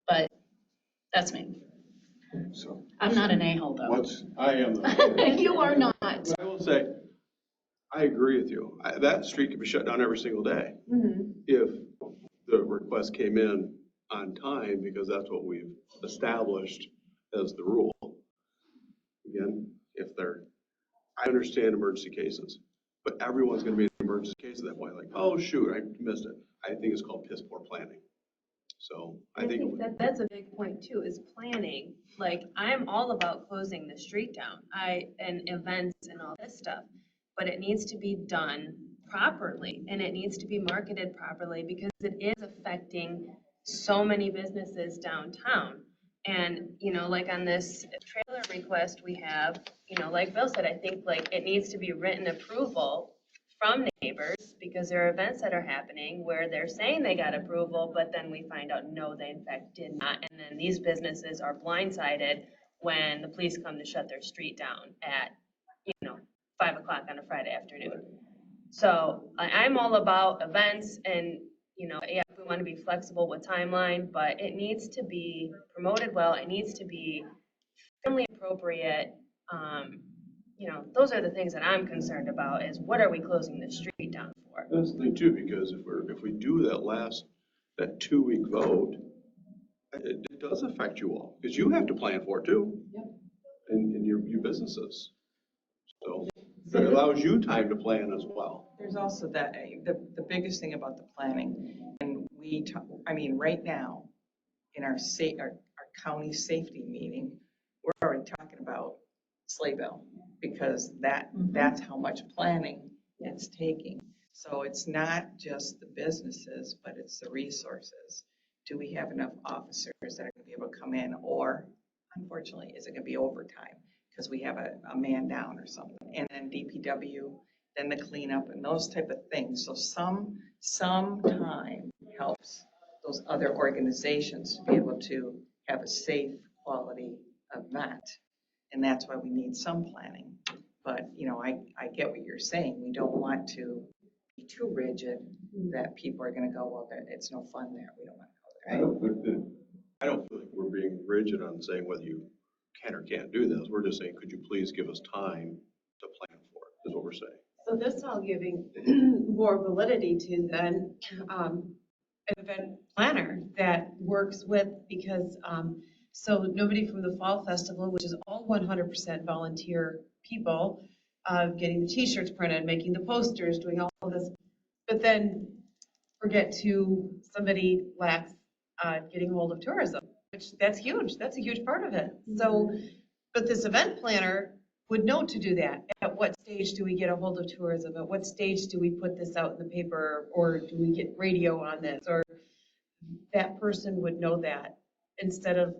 But that's me. so. I'm not an a-hole though. I am. You are not. But I will say, I agree with you. That street could be shut down every single day if the request came in on time, because that's what we've established as the rule. Again, I understand emergency cases, but everyone's gonna be an emergency case at that point, like, oh, shoot, I missed it. I think it's called piss poor planning. So I think. That's a big point too, is planning. Like, I'm all about closing the street down, and events and all this stuff, but it needs to be done properly, and it needs to be marketed properly, because it is affecting so many businesses downtown. And, you know, like on this trailer request we have, you know, like Bill said, I think like it needs to be written approval from neighbors, because there are events that are happening where they're saying they got approval, but then we find out, no, they in fact did not. And then these businesses are blindsided when the police come to shut their street down at, 5 o'clock on a Friday afternoon. So I'm all about events and, yeah, we want to be flexible with timeline, but it needs to be promoted well. It needs to be family appropriate. Those are the things that I'm concerned about, is what are we closing the street down for? That's the thing too, because if we do that 2-week vote, it does affect you all, because you have to plan for it too. And your businesses. So it allows you time to plan as well. There's also that, the biggest thing about the planning, and right now, in our county safety meeting, we're already talking about sleigh bell, because that's how much planning it's taking. So it's not just the businesses, but it's the resources. Do we have enough officers that are gonna be able to come in, or unfortunately, is it gonna be overtime? Because we have a man down or something, and then DPW, then the cleanup and those type of things. So some time helps those other organizations to be able to have a safe, quality event. And that's why we need some planning. But, I get what you're saying. We don't want to be too rigid that people are gonna go, well, it's no fun there. We don't want to go there. I don't feel like we're being rigid on saying whether you can or can't do this. We're just saying, could you please give us time to plan for it, is what we're saying. So this all giving more validity to then an event planner that works with, because So nobody from the Fall Festival, which is all 100% volunteer people, getting the t-shirts printed, making the posters, doing all of this. But then forget to, somebody lacks getting hold of tourism, which that's huge. That's a huge part of it. So, but this event planner would know to do that. At what stage do we get a hold of tourism? At what stage do we put this out in the paper, or do we get radio on this? Or that person would know that instead of,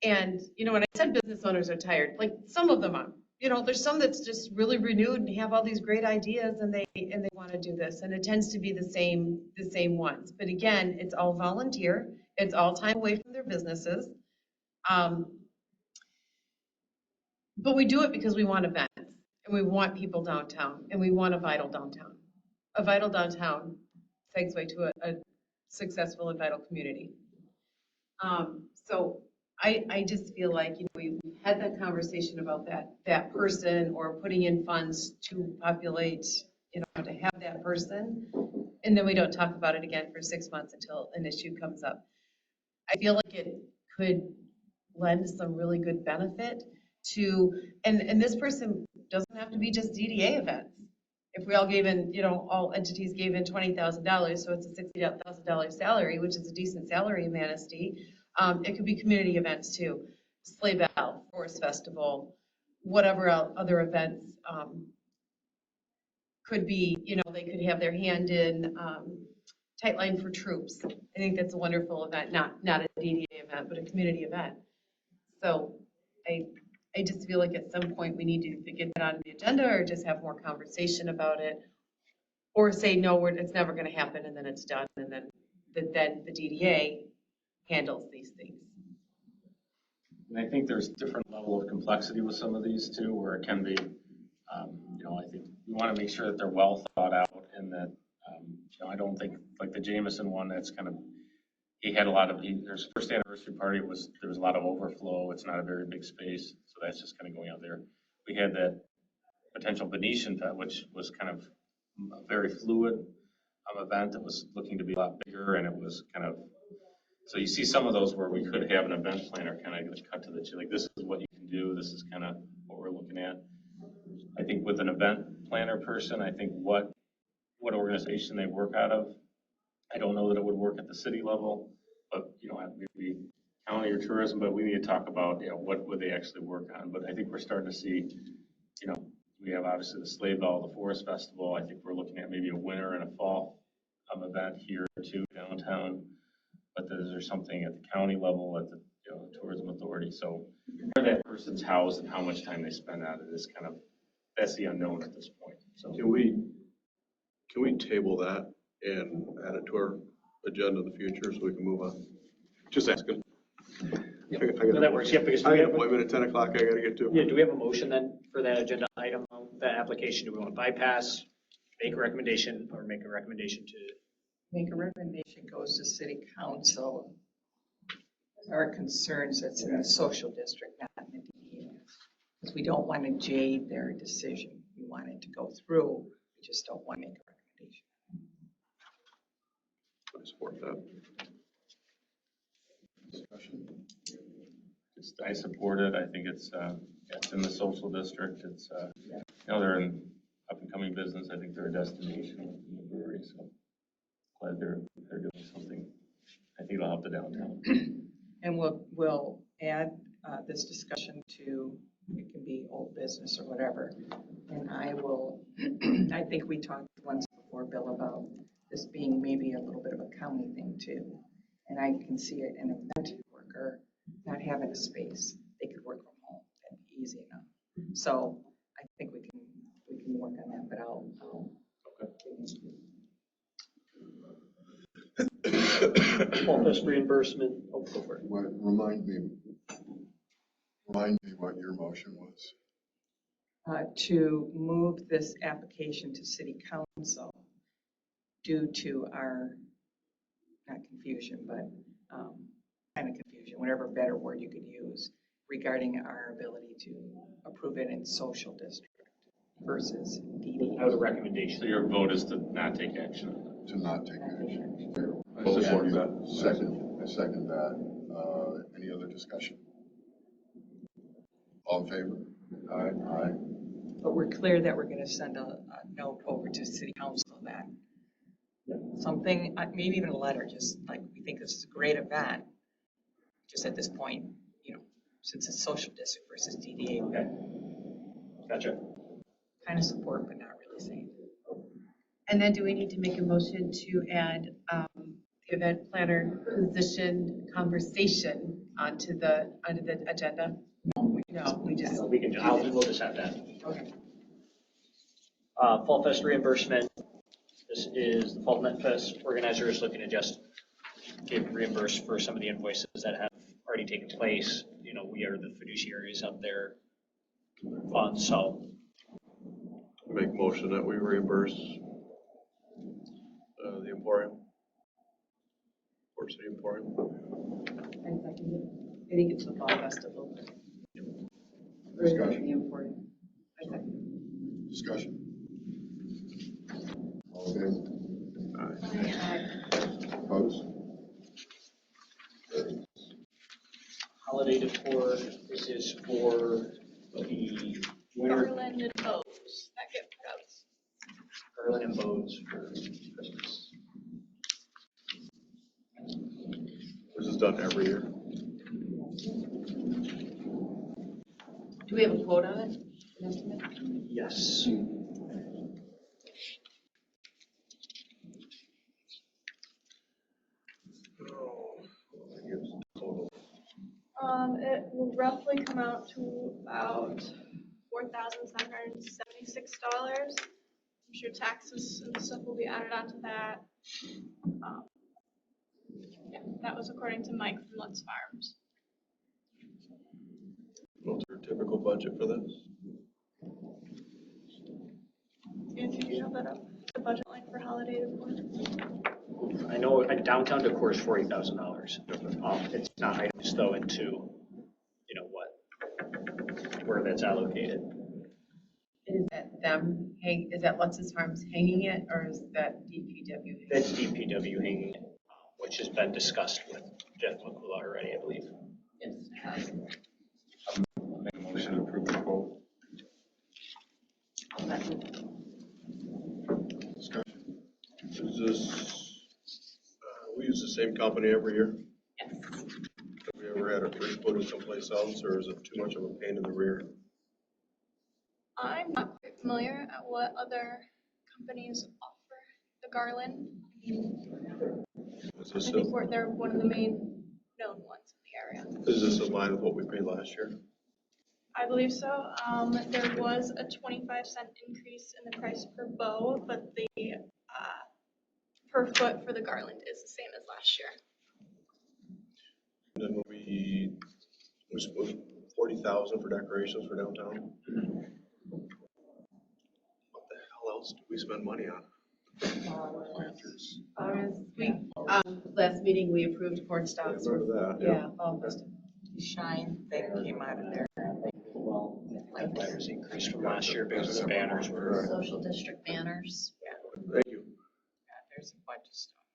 and you know, when I said business owners are tired, like some of them are. You know, there's some that's just really renewed and have all these great ideas, and they want to do this, and it tends to be the same ones. But again, it's all volunteer. It's all time away from their businesses. But we do it because we want events, and we want people downtown, and we want a vital downtown. A vital downtown segue to a successful and vital community. So I just feel like, you know, we've had that conversation about that person, or putting in funds to populate, you know, to have that person, and then we don't talk about it again for 6 months until an issue comes up. I feel like it could lend some really good benefit to, and this person doesn't have to be just DDA events. If we all gave in, you know, all entities gave in $20,000, so it's a $60,000 salary, which is a decent salary in Manistee. It could be community events too, Sleigh Bell, Forest Festival, whatever other events could be. You know, they could have their hand in Tight Line for Troops. I think that's a wonderful event, not a DDA event, but a community event. So I just feel like at some point we need to get that on the agenda, or just have more conversation about it, or say, no, it's never going to happen, and then it's done, and then the DDA handles these things. And I think there's different level of complexity with some of these too, where it can be, you know, I think we want to make sure that they're well thought out, and that, you know, I don't think, like the Jameson one, that's kind of, he had a lot of, their first anniversary party there was a lot of overflow. It's not a very big space, so that's just kind of going out there. We had that potential Venetian fest, which was kind of a very fluid event that was looking to be a lot bigger, and it was kind of, so you see some of those where we could have an event planner kind of cut to the chase, like, this is what you can do, this is kind of what we're looking at. I think with an event planner person, I think what organization they work out of, I don't know that it would work at the city level, but, you know, maybe county or tourism, but we need to talk about, you know, what would they actually work on. But I think we're starting to see, you know, we have obviously the Sleigh Bell, the Forest Festival. I think we're looking at maybe a winter and a fall event here too, downtown. But is there something at the county level, at the, you know, tourism authority? So where that person's housed and how much time they spend on it is kind of, that's the unknown at this point. So Can we table that and add it to our agenda in the future so we can move on? Just asking. No, that works, yeah, because I we got have, an appointment at 10 o'clock I gotta get to. yeah, do we have a motion then for that agenda item, that application? Do we want to bypass, make a recommendation, or make a recommendation to? Make a recommendation, goes to city council. Our concerns, it's in the social district, not in the DDA. Because we don't want to jade their decision. We want it to go through. We just don't want to make a recommendation. I support that. Discussion. I support it. I think it's in the social district. It's, you know, they're an up and coming business. I think they're a destination in the brewery. So glad they're doing something. I think it'll help the downtown. And we'll add this discussion to, it can be old business or whatever. And I will, I think we talked once before, Bill, about this being maybe a little bit of a county thing too. And I can see it in an event worker not having a space. They could work from home. That'd be easy enough. So I think we can work on that, but I'll Office reimbursement, oh, go for it. Remind me what your motion was. to move this application to city council due to our, not confusion, but kind of confusion, whatever better word you could use, regarding our ability to approve it in social district versus DDA. That was a recommendation. So your vote is to not take action on it. To not take action. I support that. I second that. Any other discussion? All in favor? Aye. But we're clear that we're gonna send a note over to city council that something, maybe even a letter, just like, we think this is a great event. Just at this point, since it's social district versus DDA, Okay. Gotcha. kind of support, but not really saying. And then do we need to make a motion to add the event planner position conversation onto the agenda? No, we just. We'll just have that. Okay. Fall Fest reimbursement. This is the Fall Met Fest organizers looking to just get reimbursed for some of the invoices that have already taken place. We are the fiduciaries of their funds, so. Make motion that we reimburse the Emporium. Or City Emporium. I think it's the fall festival. Discussion. The important. I second. Discussion. All in favor? Opposed? Carries. Holiday decor, this is for the winter Garland and bows that get put out. garland and bows for Christmas. This is done every year. Do we have a quote on it? An estimate? Yes. It will roughly come out to about $4,776. I'm sure taxes and stuff will be added onto that. Yeah, that was according to Mike from Lutz Farms. What's your typical budget for this? If you do have that up, the budget line for holiday decor. I know downtown decor is $40,000. It's not items though into, where that's allocated. Is that them is that Lutz's Farms hanging it, or is that DPW hanging it? That's DPW hanging it, which has been discussed with Jeff McCullough already, I believe. Yes. I'll make a motion to approve the quote. Discussion. Is this, we use the same company every year? Yes. Have we ever had a free quote someplace else, or is it too much of a pain in the rear? I'm not quite familiar at what other companies offer the garland. Is this, I think they're one of the main known ones in the area. is this in line with what we paid last year? I believe so. There was a 25-cent increase in the price per bow, but the per foot for the garland is the same as last year. And then we split 40,000 for decorations for downtown. What the hell else do we spend money on? Planters. Last meeting, we approved corn stalks. I remember that, Yeah, all festival. Shine thing came out of there. That was increased from last year because the banners were. Social district banners. Thank you. Yeah, there's a bunch of stuff.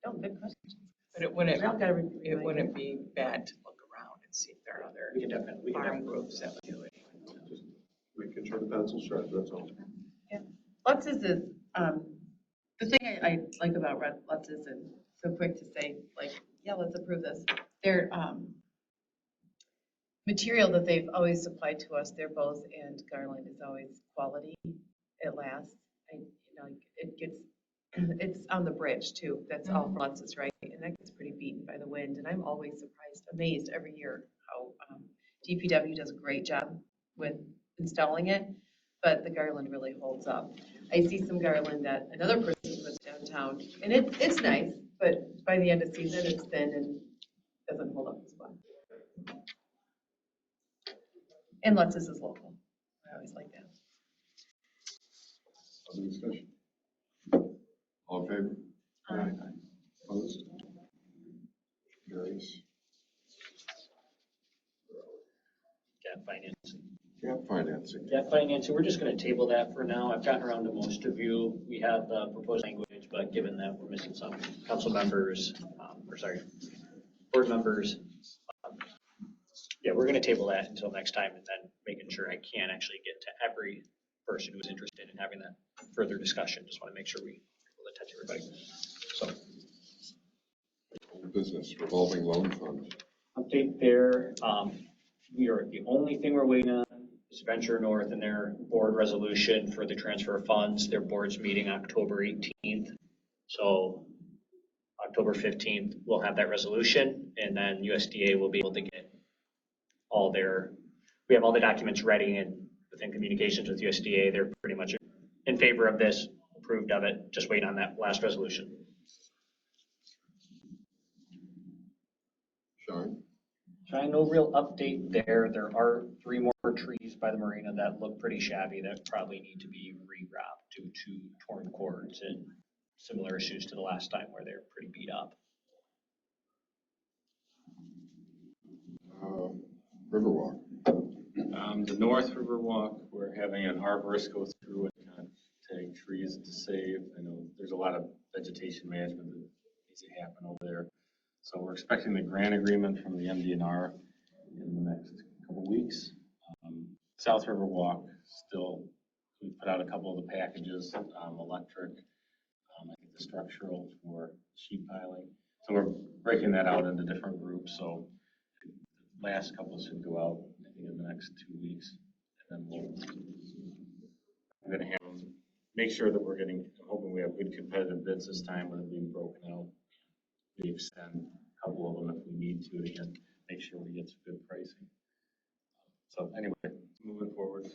Oh, good question. But it wouldn't be bad to look around and see if there are We can definitely, other farm groups that would do it. Just making sure the pencil's sharp, that's all. Lutz's is, the thing I like about Lutz's and so quick to say, like, yeah, let's approve this. Their material that they've always supplied to us, their bows and garland is always quality. It lasts. It gets, it's on the bridge too. That's all for Lutz's, right? And that gets pretty beaten by the wind. And I'm always amazed every year how DPW does a great job with installing it, but the garland really holds up. I see some garland that another person puts downtown, and it's nice, but by the end of season, it's thin and doesn't hold up as well. And Lutz's is local. I always like that. Other discussion? All in favor? Aye. Opposed? Carries. gap financing. Gap financing. Gap financing, we're just going to table that for now. I've gotten around to most of you. We have the proposed language, but given that we're missing some council members, board members, yeah, we're gonna table that until next time and then making sure I can actually get to every person who's interested in having that further discussion. Just want to make sure we will touch everybody. So Old business, revolving loan fund. update there, we are, the only thing we're waiting on is Venture North and their board resolution for the transfer of funds. Their board's meeting October 18th. So October 15th, we'll have that resolution, and then USDA will be able to get all their, we have all the documents ready and within communications with USDA, they're pretty much in favor of this, approved of it, just waiting on that last resolution. Sean? Trying no real update there. There are 3 more trees by the marina that look pretty shabby that probably need to be rewrapped due to torn cords and similar issues to the last time where they're pretty beat up. Riverwalk. The North River Walk, we're having an arborist go through and kind of tag trees to save. I know there's a lot of vegetation management that needs to happen over there. So we're expecting the grant agreement from the MDNR in the next couple of weeks. South River Walk, still, we put out a couple of the packages, electric, I think the structural for sheet piling. So we're breaking that out into different groups. So the last couple should go out, I think, in the next 2 weeks. And then we're going to have, make sure that we're getting, I'm hoping we have good competitive bids this time with it being broken out. We extend a couple of them if we need to, again, make sure we get some good pricing. So anyway, moving forward.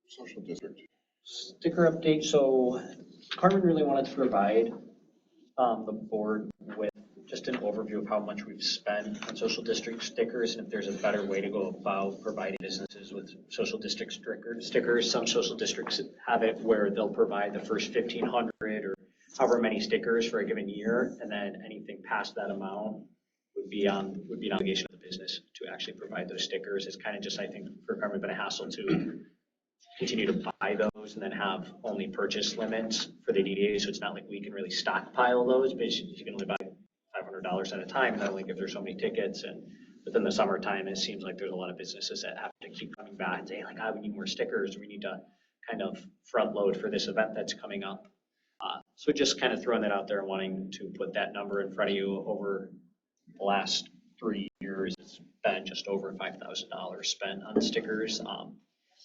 Social district. Sticker update. So Carmen really wanted to provide the board with just an overview of how much we've spent on social district stickers and if there's a better way to go about providing businesses with social district stickers. Some social districts have it where they'll provide the first 1,500 or however many stickers for a given year, and then anything past that amount would be an obligation of the business to actually provide those stickers. It's kind of just, I think, for Carmen, been a hassle to continue to buy those and then have only purchase limits for the DDA. So it's not like we can really stockpile those, but you can only buy $500 at a time, not only if there's so many tickets. And within the summertime, it seems like there's a lot of businesses that have to keep coming back and saying like, we need more stickers. We need to kind of front load for this event that's coming up. So just kind of throwing that out there and wanting to put that number in front of you. Over the last 3 years, it's been just over $5,000 spent on stickers.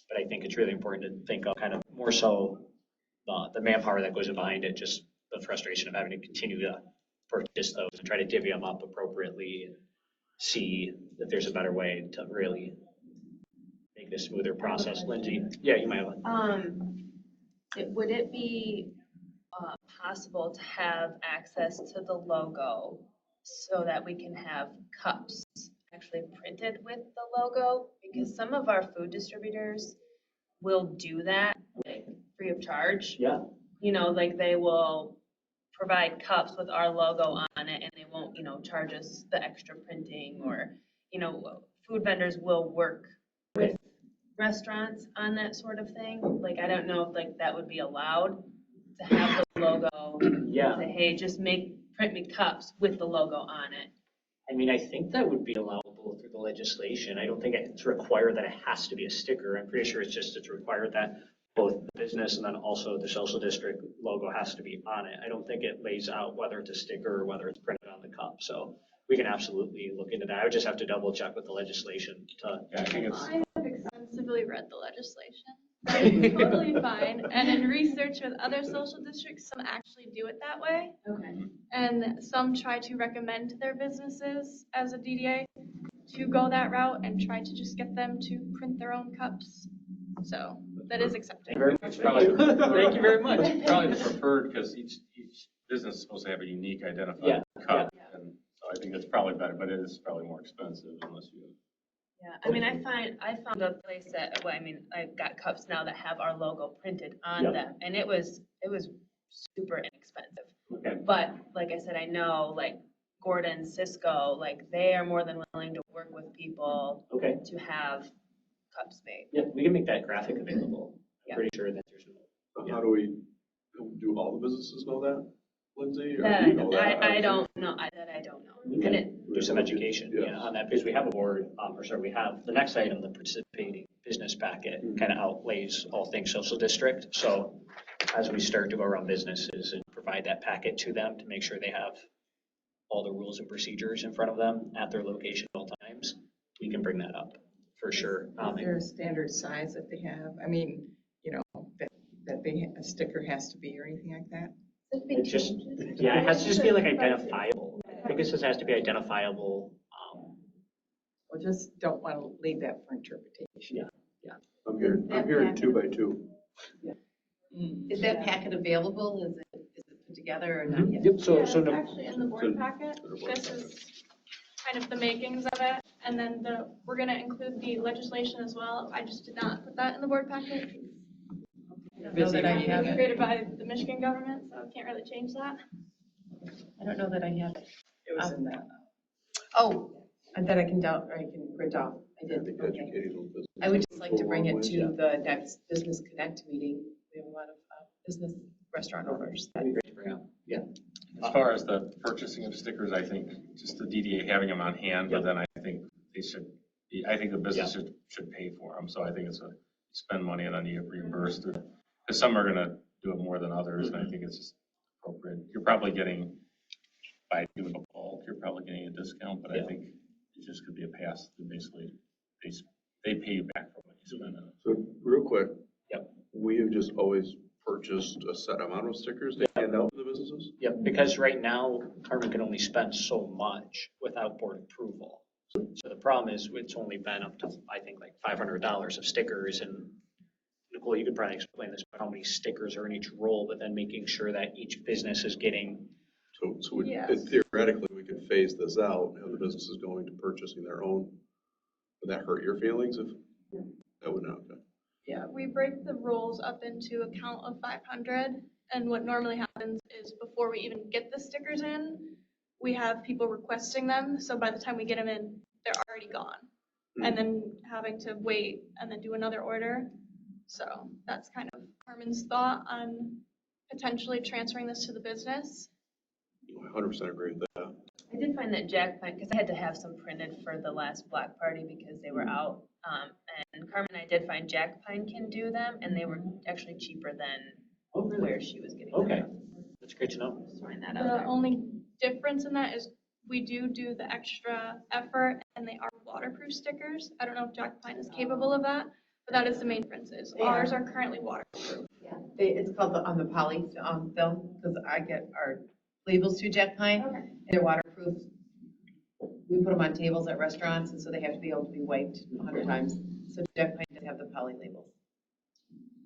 But I think it's really important to think of kind of more so the manpower that goes behind it, just the frustration of having to continue to purchase those and try to divvy them up appropriately and see if there's a better way to really make this a smoother process. Lindsay, yeah, you might have. Would it be possible to have access to the logo so that we can have cups actually printed with the logo? Because some of our food distributors will do that like free of charge. Yeah. You know, like they will provide cups with our logo on it and they won't, charge us the extra printing, or, food vendors will work with restaurants on that sort of thing. Like, I don't know if like that would be allowed to have the logo. Yeah. Say, hey, just print me cups with the logo on it. I mean, I think that would be allowable through the legislation. I don't think it's required that it has to be a sticker. I'm pretty sure it's required that both the business and then also the social district logo has to be on it. I don't think it lays out whether it's a sticker or whether it's printed on the cup. So we can absolutely look into that. I would just have to double check with the legislation to. Yeah, I think it's. I have extensively read the legislation. It's totally fine. And in research with other social districts, some actually do it that way. Okay. And some try to recommend to their businesses as a DDA to go that route and try to just get them to print their own cups. So that is accepted. It's probably, Thank you very much. it's probably the preferred because each business is supposed to have a unique identified cup. And so I think that's probably better, but it is probably more expensive unless you. Yeah, I mean, I found a place that, I've got cups now that have our logo printed on them, and it was super inexpensive. Okay. But like I said, I know like Gordon, Cisco, like they are more than willing to work with people Okay. to have cups made. Yeah, we can make that graphic available. I'm Yeah. pretty sure that there's no. How do all the businesses know that? Lindsay? Or That do you know that? I don't know, that I don't know. We And can it, do some education, Yes. on that, because we have a board, we have the next item, the participating business packet, kind of outlays all things social district. So as we start to go around businesses and provide that packet to them to make sure they have all the rules and procedures in front of them at their location at all times, we can bring that up for sure. Is there a standard size that they have? I mean, a sticker has to be or anything like that? It just, yeah, it has to just be like identifiable. I think it just has to be identifiable. Well, just don't want to leave that for interpretation. Yeah. I'm hearing 2 by 2. Is that packet available? Is it put together or not yet? Yep, so Yeah, it's no, actually in the board packet. This is kind of the makings of it. And then we're gonna include the legislation as well. I just did not put that in the board packet. I don't know that I It have was it. created by the Michigan government, so I can't really change that. I don't know that I have it. It was in that. Oh, and then I can print off. I I did, think okay. educating those businesses. I would just like to go a bring long it ways. to the next Business Connect meeting. We have a lot of business restaurant owners. that'd be great to bring up. Yeah. As far as the purchasing of stickers, I think just the DDA having them on hand, but then I think they should be, I think the business should pay for them. So I think it's spend money and then you get reimbursed. Because some are gonna do it more than others, and I think it's just appropriate. You're probably getting, by doing a bulk, you're probably getting a discount, but I think it just could be a pass. Basically, they pay you back for what you spend on it. So real quick. Yep. We have just always purchased a set amount of stickers to hand out to the businesses? Yep, because right now, Carmen can only spend so much without board approval. So the problem is, it's only been up to, I think, like $500 of stickers, and Nicole, you could probably explain this, but how many stickers are in each roll, but then making sure that each business is getting. So Yes. theoretically, we could phase this out, have the businesses going to purchasing their own. Would that hurt your feelings if, that would not, okay. Yeah, we break the rolls up into a count of 500. And what normally happens is before we even get the stickers in, we have people requesting them. So by the time we get them in, they're already gone. And then having to wait and then do another order. So that's kind of Carmen's thought on potentially transferring this to the business. I 100% agree with that. I did find that Jack Pine, because I had to have some printed for the last block party because they were out. And Carmen and I did find Jack Pine can do them, and they were actually cheaper than where she was getting them. Okay, that's great to know. Just find that out The there. only difference in that is we do the extra effort and they are waterproof stickers. I don't know if Jack Pine is capable of that, but that is the main difference is They are. ours are currently waterproof. Yeah, it's called on the poly film, because I get our labels through Jack Pine, Okay. and they're waterproof. We put them on tables at restaurants, and so they have to be able to be wiped 100 times. So Jack Pine does have the poly labels.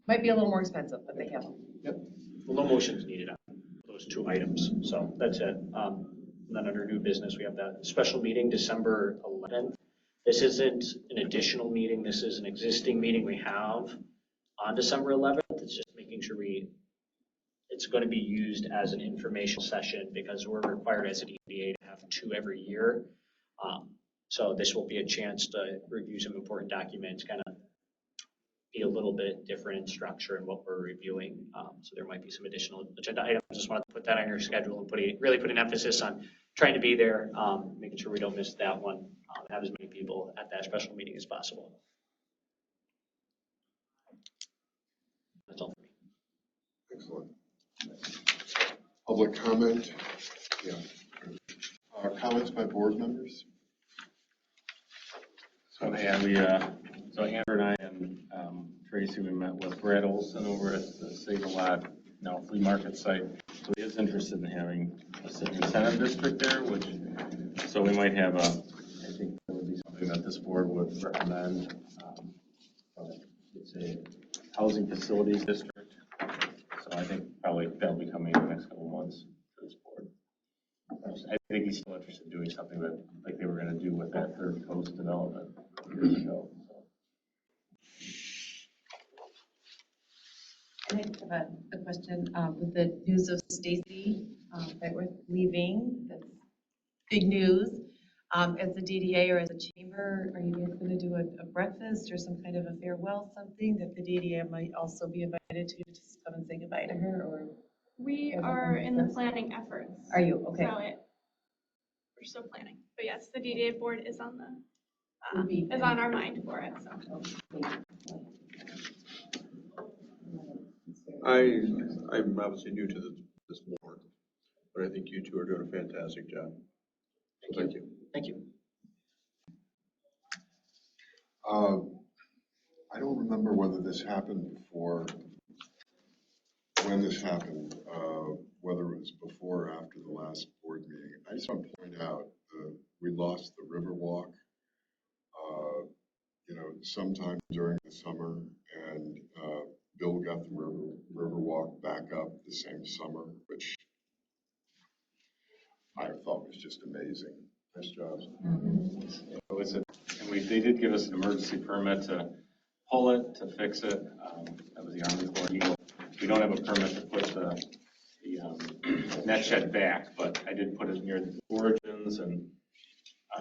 Might be a little more expensive, but they have them. Yep. Well, no motion's needed on those two items, so that's it. And then under new business, we have that special meeting, December 11th. This isn't an additional meeting, this is an existing meeting we have on December 11th. It's just making sure it's going to be used as an informational session because we're required as a DDA to have 2 every year. So this will be a chance to review some important documents, kind of be a little bit different in structure in what we're reviewing. So there might be some additional agenda items. Just wanted to put that on your schedule and really put an emphasis on trying to be there, making sure we don't miss that one, have as many people at that special meeting as possible. That's all for me. Excellent. Public comment? Yeah. Comments by board members? So so Amber and I and Tracy, we met with Brad Olson over at the Save a Lot, now flea market site. So he is interested in having a incentive district there, so we might have I think that would be something that this board would recommend. It's a housing facilities district. So I think probably that'll be coming in the next couple of months to this board. I think he's still interested in doing something that like they were going to do with that Third Coast development years ago. And I have a question with the news of Stacy that we're leaving. That's big news. As a DDA or as a chamber, are you guys going to do a breakfast or some kind of a farewell, something that the DDA might also be invited to just come and say goodbye to her? Or We are in the planning efforts. Are you? Okay. So we're still planning. But yes, the DDA board is on the, Would be- is on our mind for it, so. I'm obviously new to this board, but I think you two are doing a fantastic job. So thank you. Thank you. I don't remember whether this happened before, when this happened, whether it was before or after the last board meeting. I just want to point out, we lost the Riverwalk, sometime during the summer, and Bill got the Riverwalk back up the same summer, which I thought was just amazing. Nice job. They did give us an emergency permit to pull it, to fix it. That was the Army Corps. We don't have a permit to put the net shed back, but I did put it near the origins, and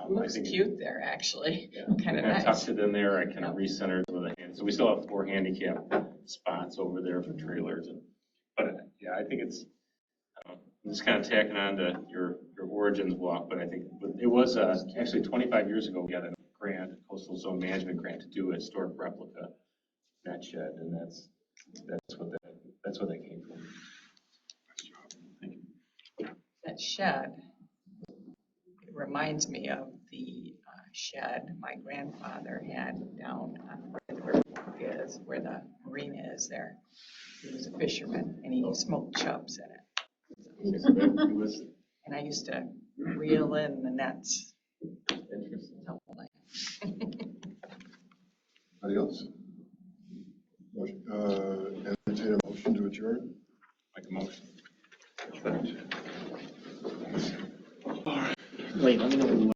Looks cute there, actually. Yeah, Kind of I nice. tucked it in there. I kind of recentered with a hand. So we still have 4 handicap spots over there for trailers. But yeah, I think it's I'm just kind of tacking on to your origins walk. But I think it was actually 25 years ago we got a grant, a coastal zone management grant, to do a historic replica net shed, and that's what that came from. Nice job. Thank you. That shed, it reminds me of the shed my grandfather had down on where the riverwalk is, where the marina is there. He was a fisherman and he smoked chubs in it. It was And I used to reel in the nets. interesting. Anybody else? Entertain a motion to adjourn? Make a motion. Wait, let me know when you